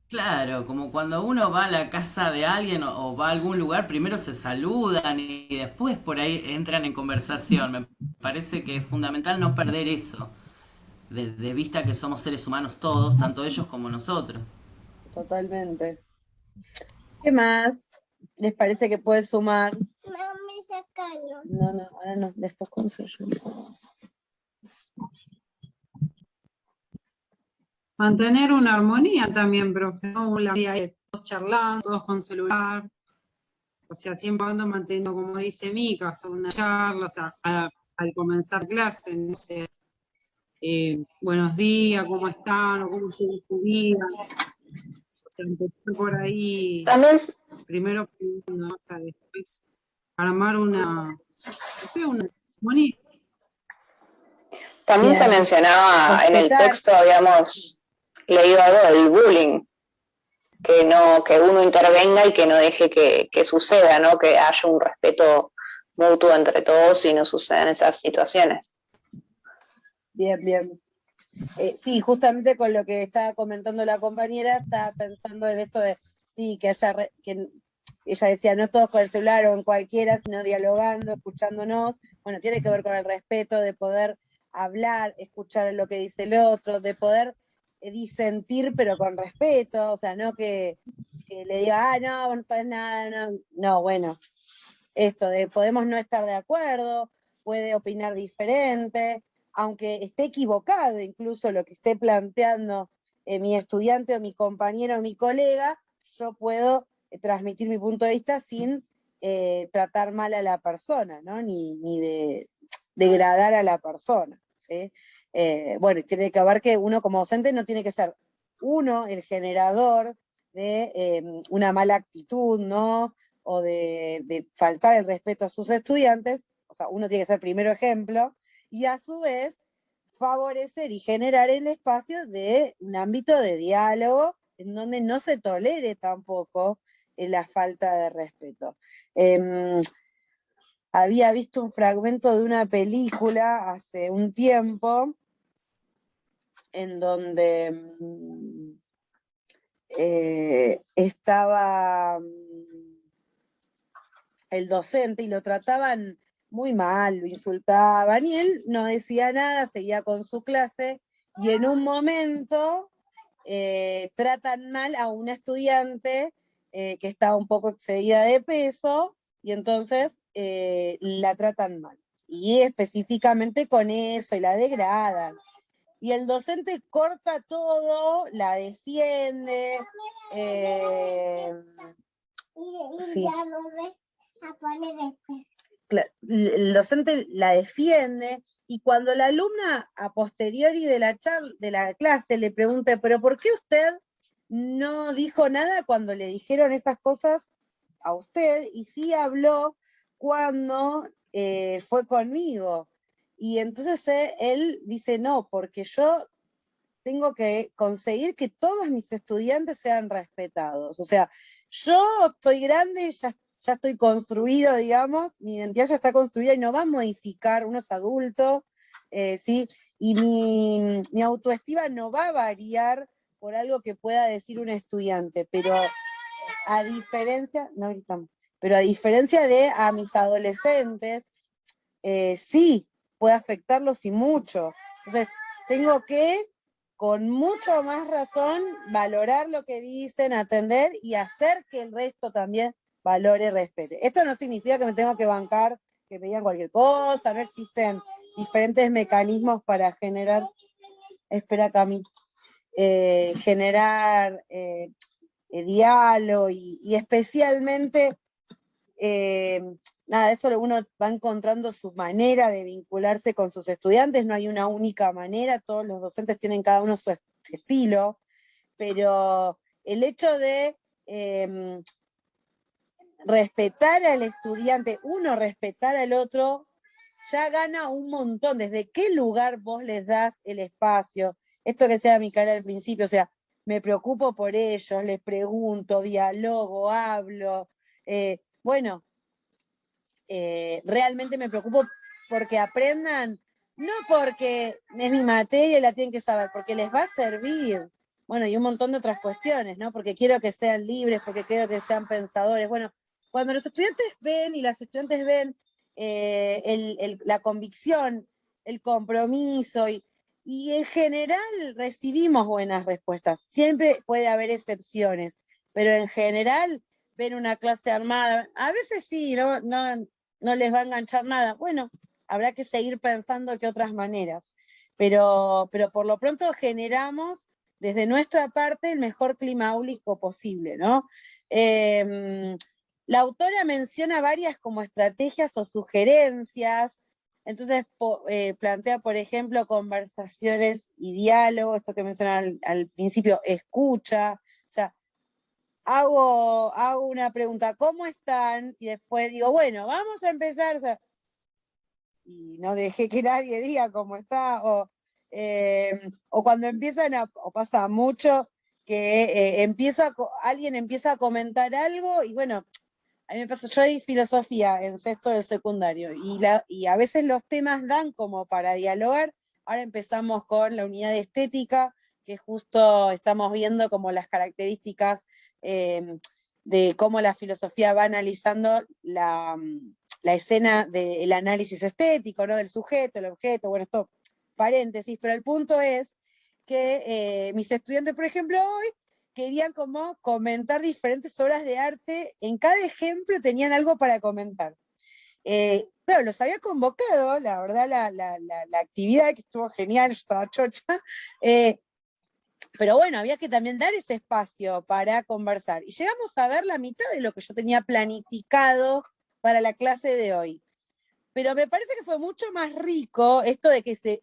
Claro, como cuando uno va a la casa de alguien o va a algún lugar, primero se saludan y después por ahí entran en conversación. Me parece que es fundamental no perder eso, de vista que somos seres humanos todos, tanto ellos como nosotros. Totalmente. ¿Qué más les parece que puede sumar? No, ahora no, después consulto. Mantener una armonía también, profe, ¿no? La día de todos charlando, todos con celular, o sea, siempre ando manteniendo, como dice Mica, o sea, una charla, o sea, al comenzar clase, no sé, buenos días, ¿cómo están? O cómo estuvo su vida. O sea, empezar por ahí, También, primero, o sea, después armar una, no sé, una armonía. también se Bien. mencionaba en el Respetar. texto, habíamos leído algo del bullying, que uno intervenga y que no deje que suceda, ¿no? Que haya un respeto mutuo entre todos y no sucedan esas situaciones. Bien. Sí, justamente con lo que estaba comentando la compañera, estaba pensando en esto de, sí, que ella decía, no todos con el celular o en cualquiera, sino dialogando, escuchándonos. Bueno, tiene que ver con el respeto de poder hablar, escuchar lo que dice el otro, de poder disentir, pero con respeto, o sea, no que le diga, no, no sabes nada, no, bueno, esto de podemos no estar de acuerdo, puede opinar diferente, aunque esté equivocado incluso lo que esté planteando mi estudiante o mi compañero o mi colega, yo puedo transmitir mi punto de vista sin tratar mal a la persona, ¿no? Ni de degradar a la persona, ¿sí? Bueno, tiene que ver que uno como docente no tiene que ser uno el generador de una mala actitud, ¿no? O de faltar el respeto a sus estudiantes, o sea, uno tiene que ser primero ejemplo, y a su vez favorecer y generar el espacio de un ámbito de diálogo en donde no se tolere tampoco la falta de respeto. Había visto un fragmento de una película hace un tiempo en donde estaba el docente y lo trataban muy mal, lo insultaban, y él no decía nada, seguía con su clase, y en un momento tratan mal a una estudiante que estaba un poco excedida de peso, y entonces la tratan mal. Y específicamente con eso, y la degradan. Y el docente corta todo, la defiende. Sí. El docente la defiende, y cuando la alumna a posteriori de la clase le pregunta, pero ¿por qué usted no dijo nada cuando le dijeron esas cosas a usted? Y sí habló cuando fue conmigo. Y entonces él dice, no, porque yo tengo que conseguir que todos mis estudiantes sean respetados. O sea, yo estoy grande, ya estoy construido, digamos, mi identidad ya está construida y no va a modificar, uno es adulto, ¿sí? Y mi autoestima no va a variar por algo que pueda decir un estudiante, pero a diferencia, no gritamos, pero a diferencia de a mis adolescentes, sí, puede afectarlos y mucho. Entonces, tengo que, con mucho más razón, valorar lo que dicen, atender y hacer que el resto también valore y respete. Esto no significa que me tengo que bancar, que me digan cualquier cosa, no existen diferentes mecanismos para generar. Espera, Cami. generar diálogo y especialmente, nada, eso uno va encontrando su manera de vincularse con sus estudiantes, no hay una única manera, todos los docentes tienen cada uno su estilo, pero el hecho de respetar al estudiante, uno respetar al otro, ya gana un montón. Desde qué lugar vos les das el espacio, esto que sea mi cara al principio, o sea, me preocupo por ellos, les pregunto, dialogo, hablo, bueno, realmente me preocupo porque aprendan, no porque es mi materia y la tienen que saber, porque les va a servir, bueno, y un montón de otras cuestiones, ¿no? Porque quiero que sean libres, porque quiero que sean pensadores. Bueno, cuando los estudiantes ven y las estudiantes ven la convicción, el compromiso, y en general recibimos buenas respuestas. Siempre puede haber excepciones, pero en general ven una clase armada, a veces sí, no les va a enganchar nada. Bueno, habrá que seguir pensando que otras maneras. Pero por lo pronto generamos desde nuestra parte el mejor clima áulico posible, ¿no? La autora menciona varias como estrategias o sugerencias, entonces plantea, por ejemplo, conversaciones y diálogo, esto que mencionaba al principio, escucha, o sea, hago una pregunta, ¿cómo están? Y después digo, bueno, vamos a empezar, o sea, y no dejé que nadie diga cómo está, o cuando empiezan o pasa mucho, que alguien empieza a comentar algo, y bueno, a mí me pasa, yo di filosofía en sexto del secundario, y a veces los temas dan como para dialogar. Ahora empezamos con la unidad de estética, que justo estamos viendo como las características de cómo la filosofía va analizando la escena del análisis estético, ¿no? Del sujeto, el objeto, bueno, esto paréntesis, pero el punto es que mis estudiantes, por ejemplo, hoy querían como comentar diferentes obras de arte, en cada ejemplo tenían algo para comentar. Claro, los había convocado, la verdad, la actividad, que estuvo genial, yo estaba chocha, pero bueno, había que también dar ese espacio para conversar. Y llegamos a ver la mitad de lo que yo tenía planificado para la clase de hoy. Pero me parece que fue mucho más rico esto de que se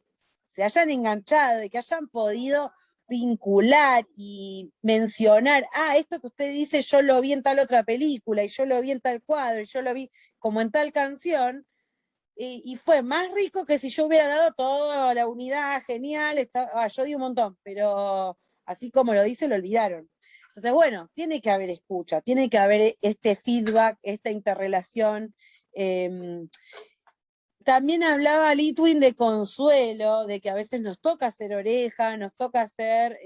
hayan enganchado y que hayan podido vincular y mencionar, esto que usted dice yo lo vi en tal otra película, y yo lo vi en tal cuadro, y yo lo vi como en tal canción, y fue más rico que si yo hubiera dado toda la unidad, genial, yo di un montón, pero así como lo dice, lo olvidaron. Entonces, bueno, tiene que haber escucha, tiene que haber este feedback, esta interrelación. También hablaba Litwin de consuelo, de que a veces nos toca hacer oreja, nos toca hacer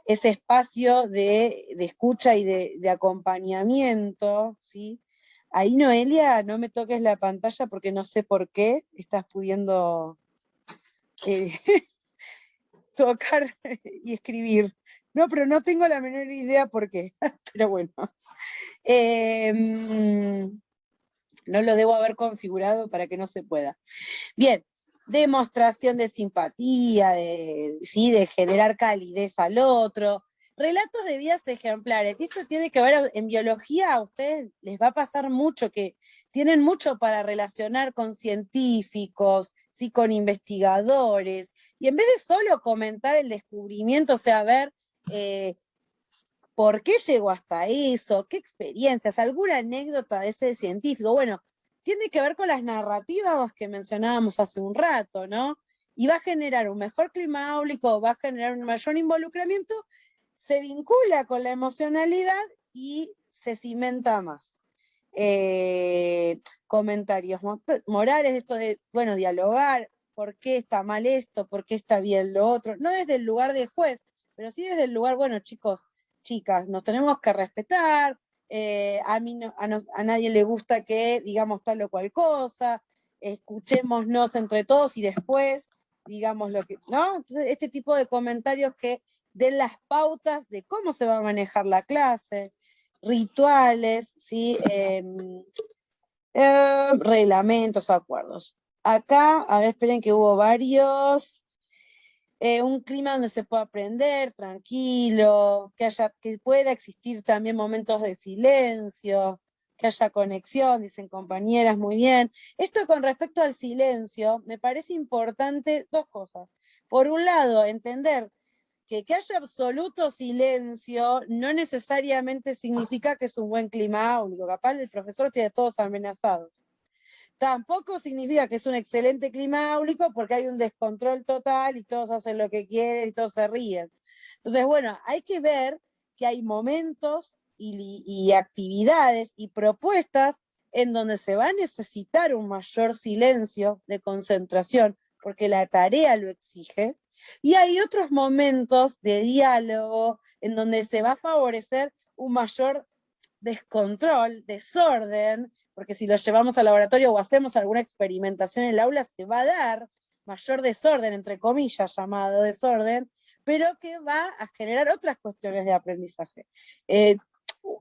ese espacio de escucha y de acompañamiento, ¿sí? Ahí, Noelia, no me toques la pantalla porque no sé por qué estás pudiendo tocar y escribir. No, pero no tengo la menor idea por qué, pero bueno. No lo debo haber configurado para que no se pueda. Bien, demostración de simpatía, de generar calidez al otro, relatos de vidas ejemplares. Y esto tiene que ver, en biología a ustedes les va a pasar mucho, que tienen mucho para relacionar con científicos, ¿sí? Con investigadores, y en vez de solo comentar el descubrimiento, o sea, ver ¿por qué llegó hasta eso? ¿Qué experiencias? ¿Alguna anécdota de ese científico? Bueno, tiene que ver con las narrativas que mencionábamos hace un rato, ¿no? Y va a generar un mejor clima áulico, va a generar un mayor involucramiento, se vincula con la emocionalidad y se cimenta más. Comentarios morales, esto de, bueno, dialogar, ¿por qué está mal esto? ¿Por qué está bien lo otro? No desde el lugar de juez, pero sí desde el lugar, bueno, chicos, chicas, nos tenemos que respetar, a nadie le gusta que digamos tal o cual cosa, escuchémonos entre todos y después digamos lo que, ¿no? Entonces, este tipo de comentarios que den las pautas de cómo se va a manejar la clase, rituales, ¿sí? Reglamentos, acuerdos. Acá, a ver, esperen que hubo varios. un clima donde se pueda aprender, tranquilo, que pueda existir también momentos de silencio, que haya conexión, dicen compañeras, muy bien. Esto con respecto al silencio, me parece importante dos cosas. Por un lado, entender que haya absoluto silencio no necesariamente significa que es un buen clima áulico, capaz el profesor tiene todos amenazados. Tampoco significa que es un excelente clima áulico porque hay un descontrol total y todos hacen lo que quieren y todos se ríen. Entonces, bueno, hay que ver que hay momentos y actividades y propuestas en donde se va a necesitar un mayor silencio de concentración porque la tarea lo exige, y hay otros momentos de diálogo en donde se va a favorecer un mayor descontrol, desorden, porque si lo llevamos al laboratorio o hacemos alguna experimentación en el aula, se va a dar mayor desorden, entre comillas, llamado desorden, pero que va a generar otras cuestiones de aprendizaje.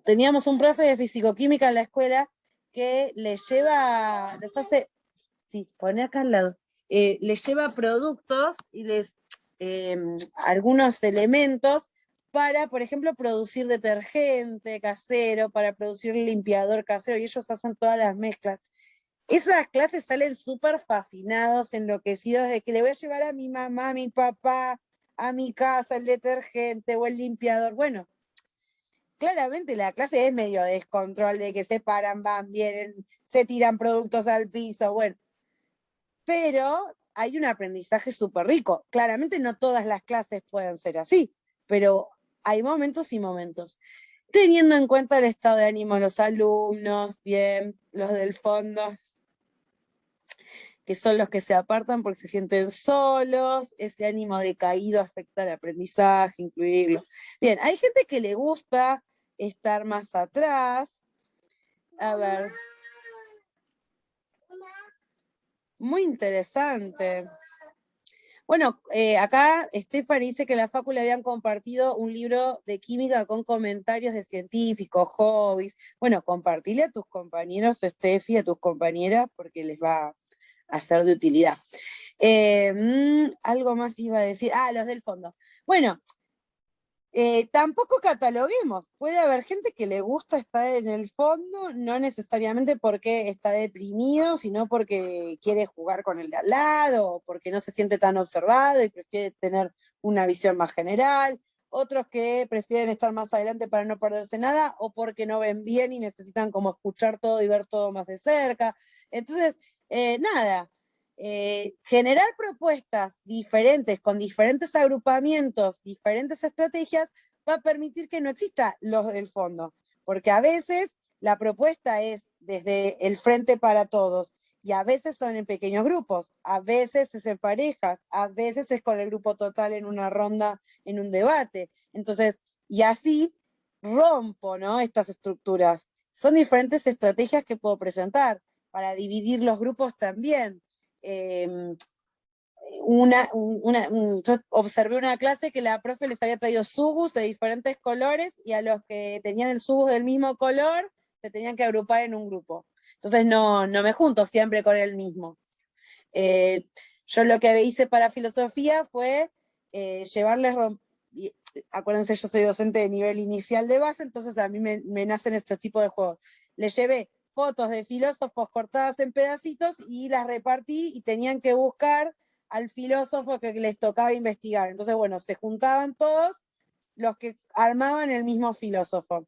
Teníamos un profe de fisicoquímica en la escuela que les hace, sí, pone acá al lado, les lleva productos y algunos elementos para, por ejemplo, producir detergente casero, para producir limpiador casero, y ellos hacen todas las mezclas. Esas clases salen súper fascinados, enloquecidos, de que le voy a llevar a mi mamá, a mi papá, a mi casa el detergente o el limpiador. Bueno, claramente la clase es medio descontrol, de que se paran, van, vienen, se tiran productos al piso, bueno. Pero hay un aprendizaje súper rico. Claramente no todas las clases pueden ser así, pero hay momentos y momentos. Teniendo en cuenta el estado de ánimo de los alumnos, bien, los del fondo, que son los que se apartan porque se sienten solos, ese ánimo decaído afecta al aprendizaje, incluirlo. Bien, hay gente que le gusta estar más atrás. A ver. Muy interesante. Bueno, acá Stephanie dice que en la facu le habían compartido un libro de química con comentarios de científicos, hobbies. Bueno, compartile a tus compañeros, Steffi, a tus compañeras, porque les va a ser de utilidad. Algo más iba a decir. Los del fondo. Bueno, tampoco cataloguemos. Puede haber gente que le gusta estar en el fondo, no necesariamente porque está deprimido, sino porque quiere jugar con el de al lado, o porque no se siente tan observado y prefiere tener una visión más general. Otros que prefieren estar más adelante para no perderse nada, o porque no ven bien y necesitan como escuchar todo y ver todo más de cerca. Entonces, nada. Generar propuestas diferentes, con diferentes agrupamientos, diferentes estrategias, va a permitir que no exista los del fondo, porque a veces la propuesta es desde el frente para todos, y a veces son en pequeños grupos, a veces es en parejas, a veces es con el grupo total en una ronda, en un debate. Entonces, y así rompo, ¿no?, estas estructuras. Son diferentes estrategias que puedo presentar para dividir los grupos también. Yo observé una clase que la profe les había traído subus de diferentes colores y a los que tenían el subus del mismo color se tenían que agrupar en un grupo. Entonces no me junto siempre con el mismo. Yo lo que hice para filosofía fue llevarles, acuérdense, yo soy docente de nivel inicial de base, entonces a mí me nacen estos tipos de juegos. Les llevé fotos de filósofos cortadas en pedacitos y las repartí y tenían que buscar al filósofo que les tocaba investigar. Entonces, bueno, se juntaban todos los que armaban el mismo filósofo.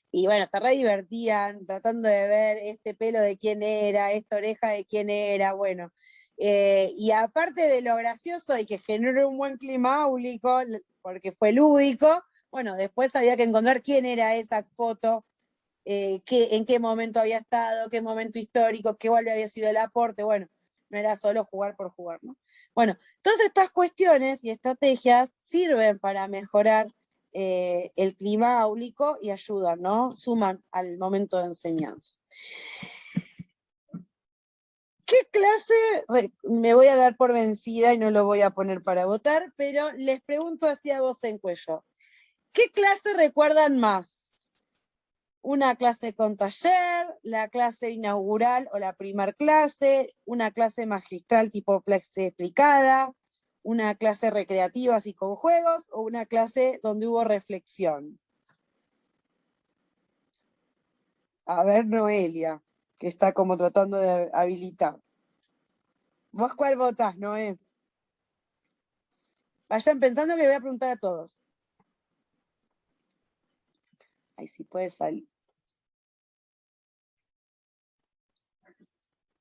Y bueno, se re divertían tratando de ver este pelo de quién era, esta oreja de quién era, bueno. Y aparte de lo gracioso y que generó un buen clima áulico, porque fue lúdico, bueno, después había que encontrar quién era esa foto, en qué momento había estado, qué momento histórico, qué cuál había sido el aporte. Bueno, no era solo jugar por jugar, ¿no? Bueno, todas estas cuestiones y estrategias sirven para mejorar el clima áulico y ayudan, ¿no? Suman al momento de enseñanza. ¿Qué clase? Me voy a dar por vencida y no lo voy a poner para votar, pero les pregunto hacia voz en cuello. ¿Qué clase recuerdan más? ¿Una clase con taller, la clase inaugural o la primer clase, una clase magistral tipo clase explicada, una clase recreativa así con juegos, o una clase donde hubo reflexión. A ver, Noelia, que está como tratando de habilitar. ¿Vos cuál votás, Noé? Vayan pensando que le voy a preguntar a todos. Ahí sí puede salir.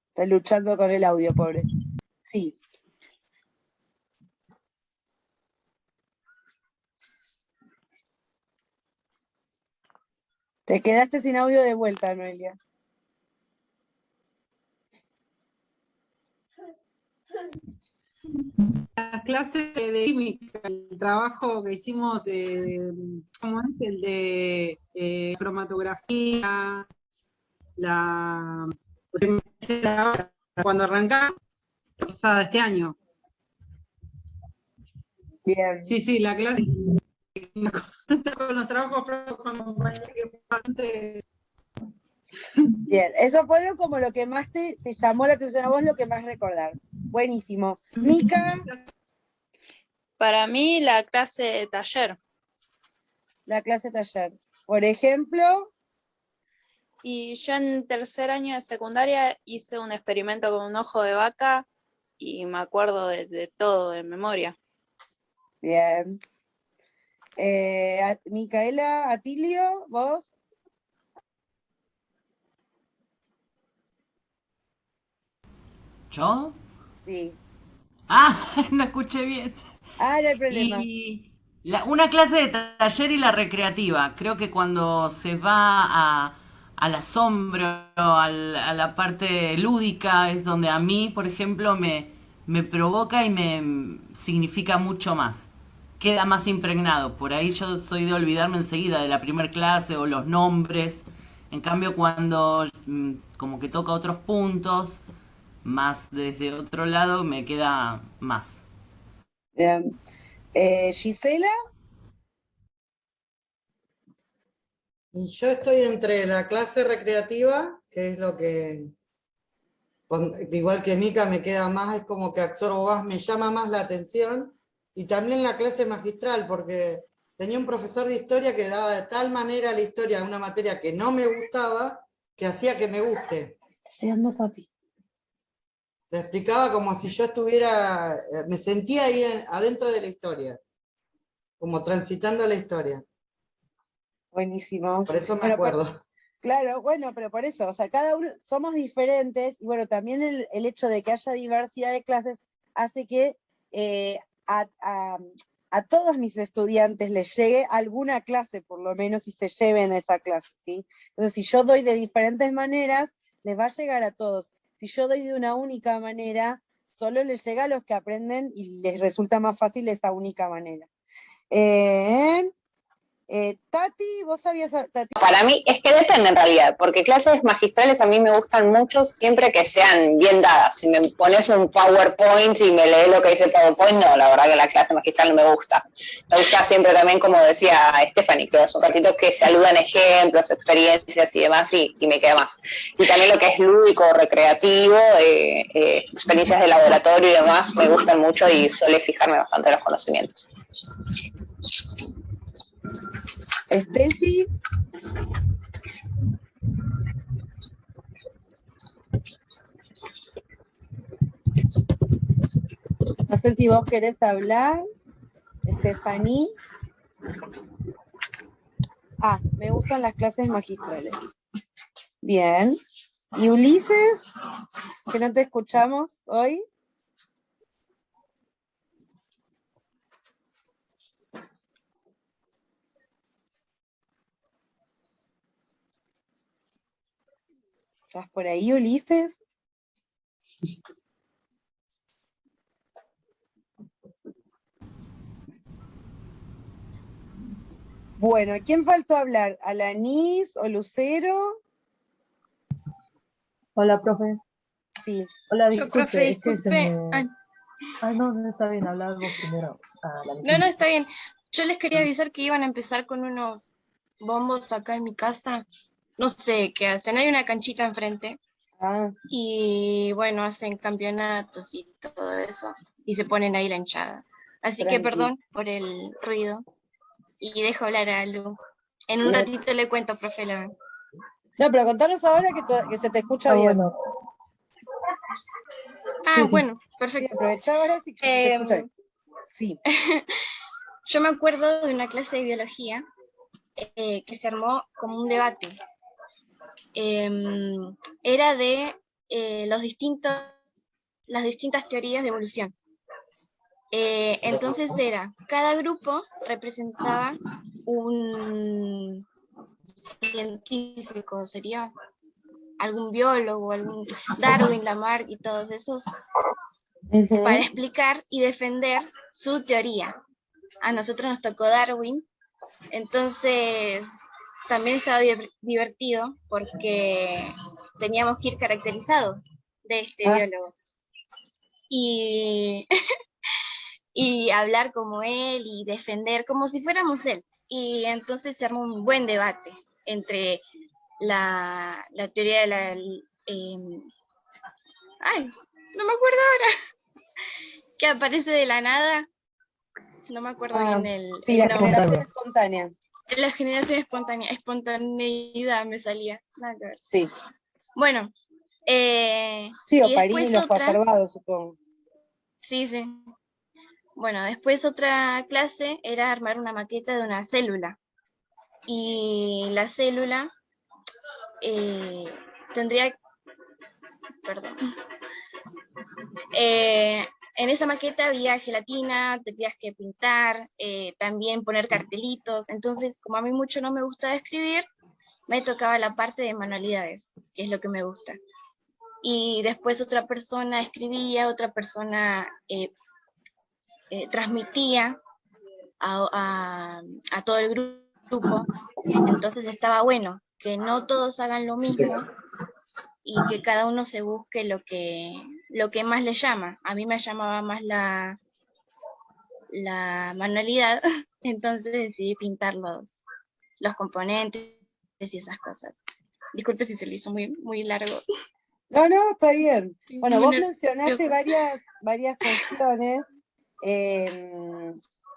Está luchando con el audio, pobre. Sí. Te quedaste sin audio de vuelta, Noelia. La clase de química, el trabajo que hicimos, ¿cómo es? El de cromatografía, cuando arrancamos, este año. Bien. Sí, la clase con los trabajos Bien, eso fue como lo que más te llamó la atención a vos, lo que más recordar. Buenísimo. Mica. Para mí, la clase de taller. La clase taller. Por ejemplo. Y yo en tercer año de secundaria hice un experimento con un ojo de vaca y me acuerdo de todo, de memoria. Bien. Micaela, Atilio, ¿vos? ¿Yo? Sí. No escuché bien. No hay problema. Y una clase de taller y la recreativa. Creo que cuando se va al asombro, a la parte lúdica, es donde a mí, por ejemplo, me provoca y me significa mucho más. Queda más impregnado. Por ahí yo soy de olvidarme enseguida de la primer clase o los nombres. En cambio, cuando como que toca otros puntos, más desde otro lado, me queda más. Bien. Gisela. Y yo estoy entre la clase recreativa, que es lo que, igual que Mica, me queda más, es como que absorbo más, me llama más la atención, y también la clase magistral, porque tenía un profesor de historia que daba de tal manera la historia de una materia que no me gustaba, que hacía que me guste. Estoy dando papi. Le explicaba como si yo estuviera, me sentía ahí adentro de la historia, como transitando la historia. Buenísimo. Por eso me acuerdo. Claro, bueno, pero por eso, o sea, cada uno somos diferentes, y bueno, también el hecho de que haya diversidad de clases hace que a todos mis estudiantes les llegue alguna clase, por lo menos, y se lleven esa clase, ¿sí? Entonces, si yo doy de diferentes maneras, les va a llegar a todos. Si yo doy de una única manera, solo les llega a los que aprenden y les resulta más fácil esa única manera. Tati, ¿vos sabías? Tati? Para mí es que depende en realidad, porque clases magistrales a mí me gustan mucho siempre que sean bien dadas. Si me pones un PowerPoint y me lees lo que dice el PowerPoint, no, la verdad que la clase magistral no me gusta. Me gusta siempre también, como decía Stephanie, que hace un ratito, que se aludan ejemplos, experiencias y demás, y me queda más. Y también lo que es lúdico, recreativo, experiencias de laboratorio y demás, me gustan mucho y suele fijarme bastante en los conocimientos. Steffi. No sé si vos querés hablar, Stephanie. Me gustan las clases magistrales. Bien. ¿Y Ulises? Que no te escuchamos hoy. ¿Estás por ahí, Ulises? Bueno, ¿quién faltó hablar? ¿Alanis o Lucero? Hola, profe. Sí. Hola, Yo, disculpe, profe, es que se disculpe. me... no está bien, hablar vos primero. No, está bien. Yo les quería avisar que iban a empezar con unos bombos acá en mi casa. No sé qué hacen. Hay una canchita enfrente. Y bueno, hacen campeonatos y todo eso. y se ponen ahí la hinchada. Así que perdón por el ruido y dejo hablar a Lu. En un ratito le cuento, profe. No, pero contanos ahora que se te escucha bien. Bueno. Ah, Sí. bueno, perfecto. Aprovecha ahora si te escucha bien. Sí. Yo me acuerdo de una clase de biología que se armó como un debate. Era de las distintas teorías de evolución. Entonces cada grupo representaba un científico, sería algún biólogo, algún Darwin, Lamarck y todos esos, para explicar y defender su teoría. A nosotros nos tocó Darwin, entonces también estaba divertido porque teníamos que ir caracterizados de este biólogo. Y hablar como él y defender como si fuéramos él. Y entonces se armó un buen debate entre la teoría de la... ay, no me acuerdo ahora. Que aparece de la nada. No me acuerdo bien el la nombre. generación espontánea. La generación espontánea. Espontaneidad me salía. Nada que ver. Sí. Bueno. Sí, Oparín y los coacervados, supongo. Sí. Bueno, después otra clase era armar una maqueta de una célula. Y la célula tendría... Perdón. En esa maqueta había gelatina, tenías que pintar, también poner cartelitos. Entonces, como a mí mucho no me gusta escribir, me tocaba la parte de manualidades, que es lo que me gusta. Y después otra persona escribía, otra persona... transmitía a todo el grupo, entonces estaba bueno que no todos hagan lo mismo y que cada uno se busque lo que más le llama. A mí me llamaba más la manualidad, entonces decidí pintar los componentes y esas cosas. Disculpe si se le hizo muy, muy largo. No, está bien. Bueno, vos mencionaste varias cuestiones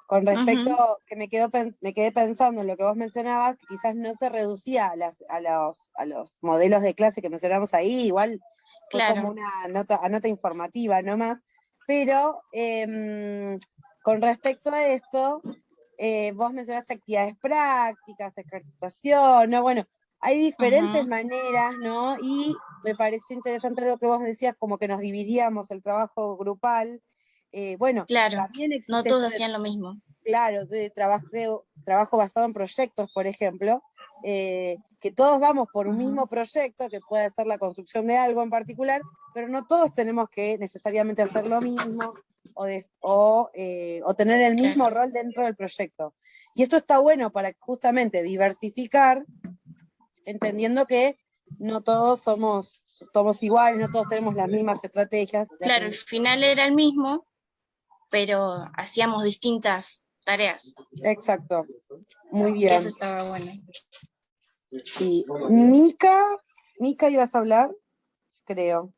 con respecto, que me quedé pensando en lo que vos mencionabas, que quizás no se reducía a los modelos de clase que mencionamos ahí, igual fue como una nota informativa nomás, pero con respecto a esto, vos mencionaste actividades prácticas, ejercitación, ¿no? Bueno, hay diferentes maneras, ¿no? Y me pareció interesante lo que vos decías, como que nos dividíamos el trabajo grupal. Bueno, también existe no todos hacían lo mismo. Claro, de trabajo basado en proyectos, por ejemplo, que todos vamos por un mismo proyecto, que puede ser la construcción de algo en particular, pero no todos tenemos que necesariamente hacer lo mismo o tener el mismo rol dentro del proyecto. Y esto está bueno para justamente diversificar, entendiendo que no todos somos iguales, no todos tenemos las mismas estrategias. Claro, el final era el mismo, pero hacíamos distintas tareas. Exacto. Muy bien. Que eso estaba bueno. Sí. Mica, ¿ibas a hablar? Creo.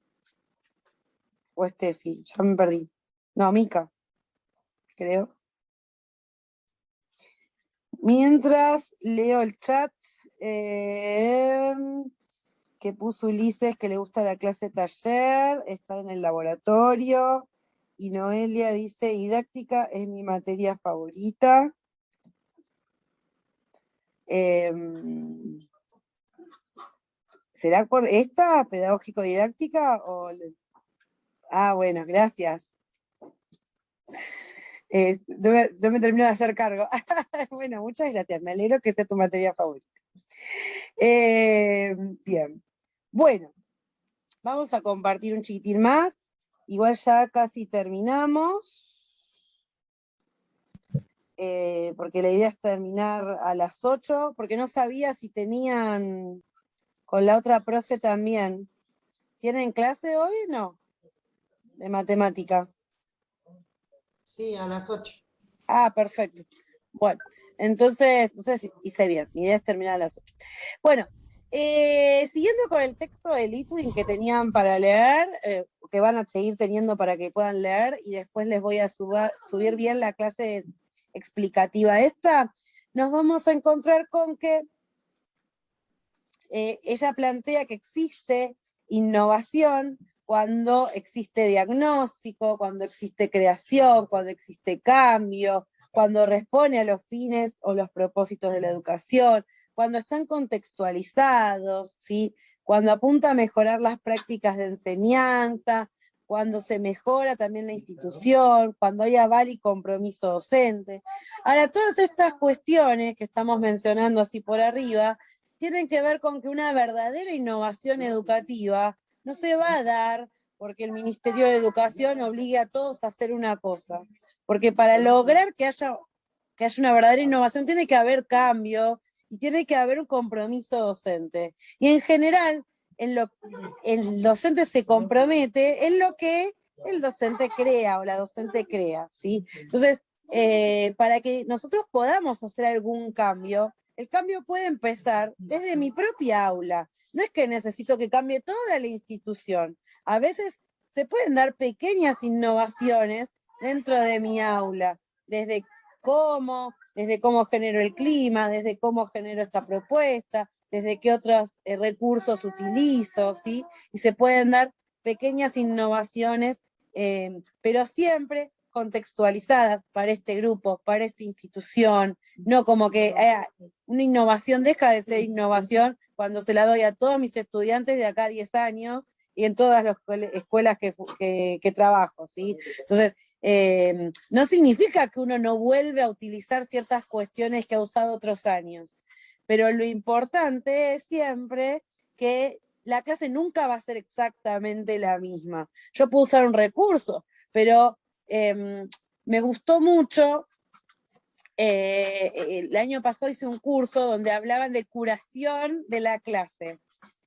O Steffi, ya me perdí. No, Mica, creo. Mientras leo el chat que puso Ulises, que le gusta la clase taller, está en el laboratorio, y Noelia dice, didáctica es mi materia favorita. ¿Será por esta, pedagógico-didáctica? Ah, bueno, gracias. No me termino de hacer cargo. Bueno, muchas gracias, me alegro que sea tu materia favorita. Bien, bueno, vamos a compartir un chiquitín más. Igual ya casi terminamos. Porque la idea es terminar a las 8, porque no sabía si tenían con la otra profe también. ¿Tienen clase hoy o no? De matemática. Sí, a las 8. Ah, perfecto. Bueno, entonces hice bien. Mi idea es terminar a las 8. Bueno, Siguiendo con el texto de Litwin que tenían para leer, que van a seguir teniendo para que puedan leer, y después les voy a subir bien la clase explicativa esta, nos vamos a encontrar con que ella plantea que existe innovación cuando existe diagnóstico, cuando existe creación, cuando existe cambio, cuando responde a los fines o los propósitos de la educación, cuando están contextualizados, ¿sí? Cuando apunta a mejorar las prácticas de enseñanza, cuando se mejora también la institución, cuando hay aval y compromiso docente. Ahora, todas estas cuestiones que estamos mencionando así por arriba, tienen que ver con que una verdadera innovación educativa no se va a dar porque el Ministerio de Educación obligue a todos a hacer una cosa. Porque para lograr que haya una verdadera innovación tiene que haber cambio y tiene que haber un compromiso docente. Y en general, el docente se compromete en lo que el docente crea o la docente crea, ¿sí? Entonces, para que nosotros podamos hacer algún cambio, el cambio puede empezar desde mi propia aula. No es que necesito que cambie toda la institución. A veces se pueden dar pequeñas innovaciones dentro de mi aula, desde cómo genero el clima, desde cómo genero esta propuesta, desde qué otros recursos utilizo, ¿sí? Y se pueden dar pequeñas innovaciones, pero siempre contextualizadas para este grupo, para esta institución, no como que una innovación deja de ser innovación cuando se la doy a todos mis estudiantes de acá a 10 años y en todas las escuelas que trabajo, ¿sí? Entonces, no significa que uno no vuelve a utilizar ciertas cuestiones que ha usado otros años, pero lo importante es siempre que la clase nunca va a ser exactamente la misma. Yo puedo usar un recurso, pero me gustó mucho, el año pasado hice un curso donde hablaban de curación de la clase,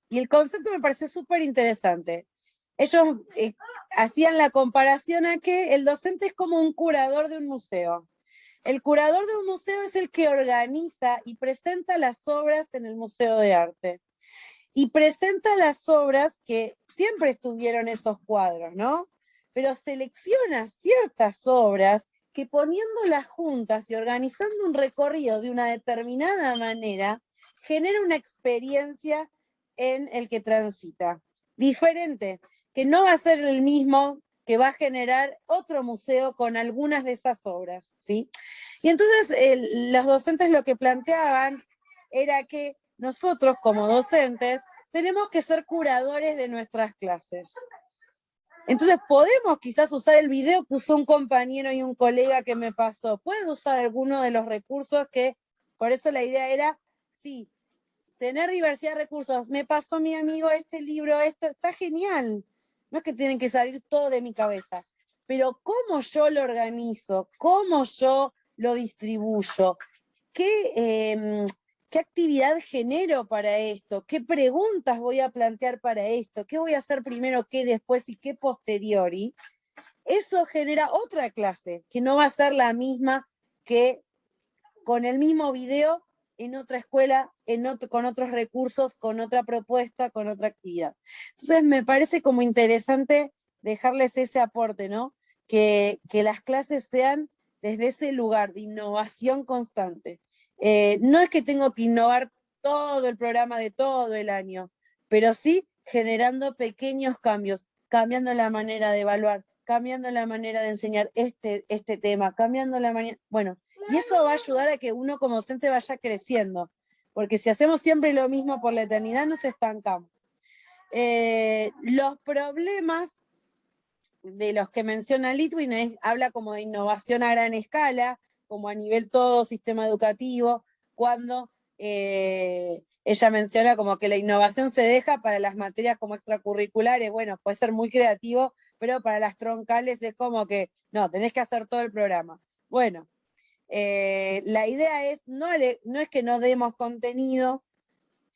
y el concepto me pareció súper interesante. Ellos hacían la comparación a que el docente es como un curador de un museo. El curador de un museo es el que organiza y presenta las obras en el Museo de Arte. Y presenta las obras que siempre estuvieron esos cuadros, ¿no? Pero selecciona ciertas obras que poniéndolas juntas y organizando un recorrido de una determinada manera, genera una experiencia en el que transita. Diferente, que no va a ser el mismo que va a generar otro museo con algunas de esas obras, ¿sí? Y entonces los docentes lo que planteaban era que nosotros como docentes tenemos que ser curadores de nuestras clases. Entonces podemos quizás usar el video que usó un compañero y un colega que me pasó, puedo usar alguno de los recursos que, por eso la idea era, sí, tener diversidad de recursos. Me pasó mi amigo este libro, esto está genial. No es que tienen que salir todo de mi cabeza, pero cómo yo lo organizo, cómo yo lo distribuyo, qué actividad genero para esto, qué preguntas voy a plantear para esto, qué voy a hacer primero, qué después y qué posteriori. Eso genera otra clase, que no va a ser la misma que con el mismo video en otra escuela, con otros recursos, con otra propuesta, con otra actividad. Entonces me parece como interesante dejarles ese aporte, ¿no? Que las clases sean desde ese lugar de innovación constante. No es que tengo que innovar todo el programa de todo el año, pero sí generando pequeños cambios, cambiando la manera de evaluar, cambiando la manera de enseñar este tema, cambiando la manera, bueno, y eso va a ayudar a que uno como docente vaya creciendo, porque si hacemos siempre lo mismo por la eternidad nos estancamos. Los problemas de los que menciona Litwin habla como de innovación a gran escala, como a nivel todo sistema educativo, cuando ella menciona como que la innovación se deja para las materias como extracurriculares, bueno, puede ser muy creativo, pero para las troncales es como que, no, tenés que hacer todo el programa. Bueno, la idea es, no es que no demos contenido,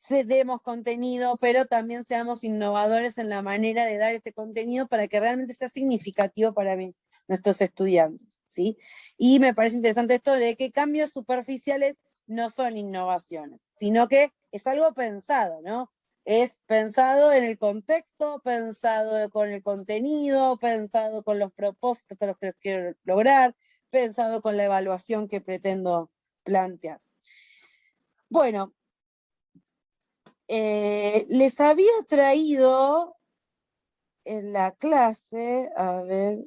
demos contenido, pero también seamos innovadores en la manera de dar ese contenido para que realmente sea significativo para nuestros estudiantes, ¿sí? Y me parece interesante esto de que cambios superficiales no son innovaciones, sino que es algo pensado, ¿no? Es pensado en el contexto, pensado con el contenido, pensado con los propósitos a los que quiero lograr, pensado con la evaluación que pretendo plantear. Bueno, les había traído en la clase, a ver,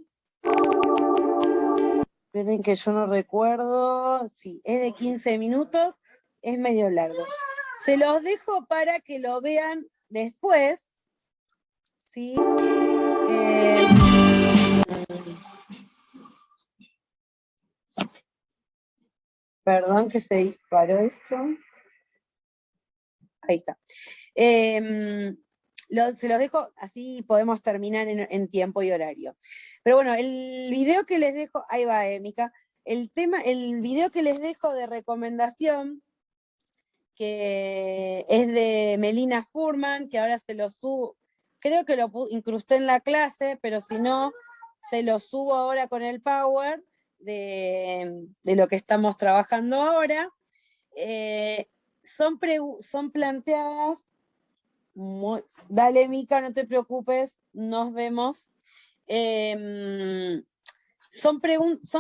esperen que yo no recuerdo, sí, es de 15 minutos, es medio largo. Se los dejo para que lo vean después, ¿sí? Perdón que se disparó esto. Ahí está. Se los dejo, así podemos terminar en tiempo y horario. Pero bueno, el video que les dejo, ahí va, Mica, el video que les dejo de recomendación, que es de Melina Furman, que ahora se lo subo, creo que lo incrusté en la clase, pero si no, se lo subo ahora con el Power de lo que estamos trabajando ahora. Son planteadas, dale Mica, no te preocupes, nos vemos. Son preguntas,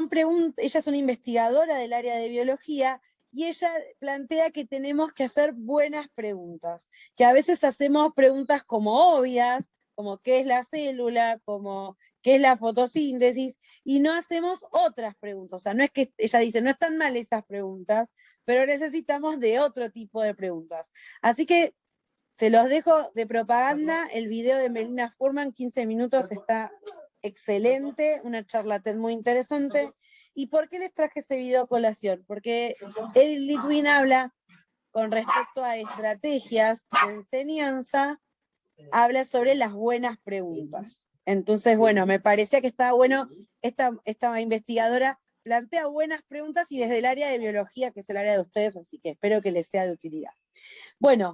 ella es una investigadora del área de biología, y ella plantea que tenemos que hacer buenas preguntas, que a veces hacemos preguntas como obvias, como qué es la célula, como qué es la fotosíntesis, y no hacemos otras preguntas. O sea, no es que ella dice, no están mal esas preguntas, pero necesitamos de otro tipo de preguntas. Así que se los dejo de propaganda, el video de Melina Furman, 15 minutos, está excelente, una charla TED muy interesante. ¿Y por qué les traje ese video a colación? Porque Edith Litwin habla con respecto a estrategias de enseñanza, habla sobre las buenas preguntas. Entonces, bueno, me parecía que estaba bueno, esta investigadora plantea buenas preguntas y desde el área de biología, que es el área de ustedes, así que espero que les sea de utilidad. Bueno,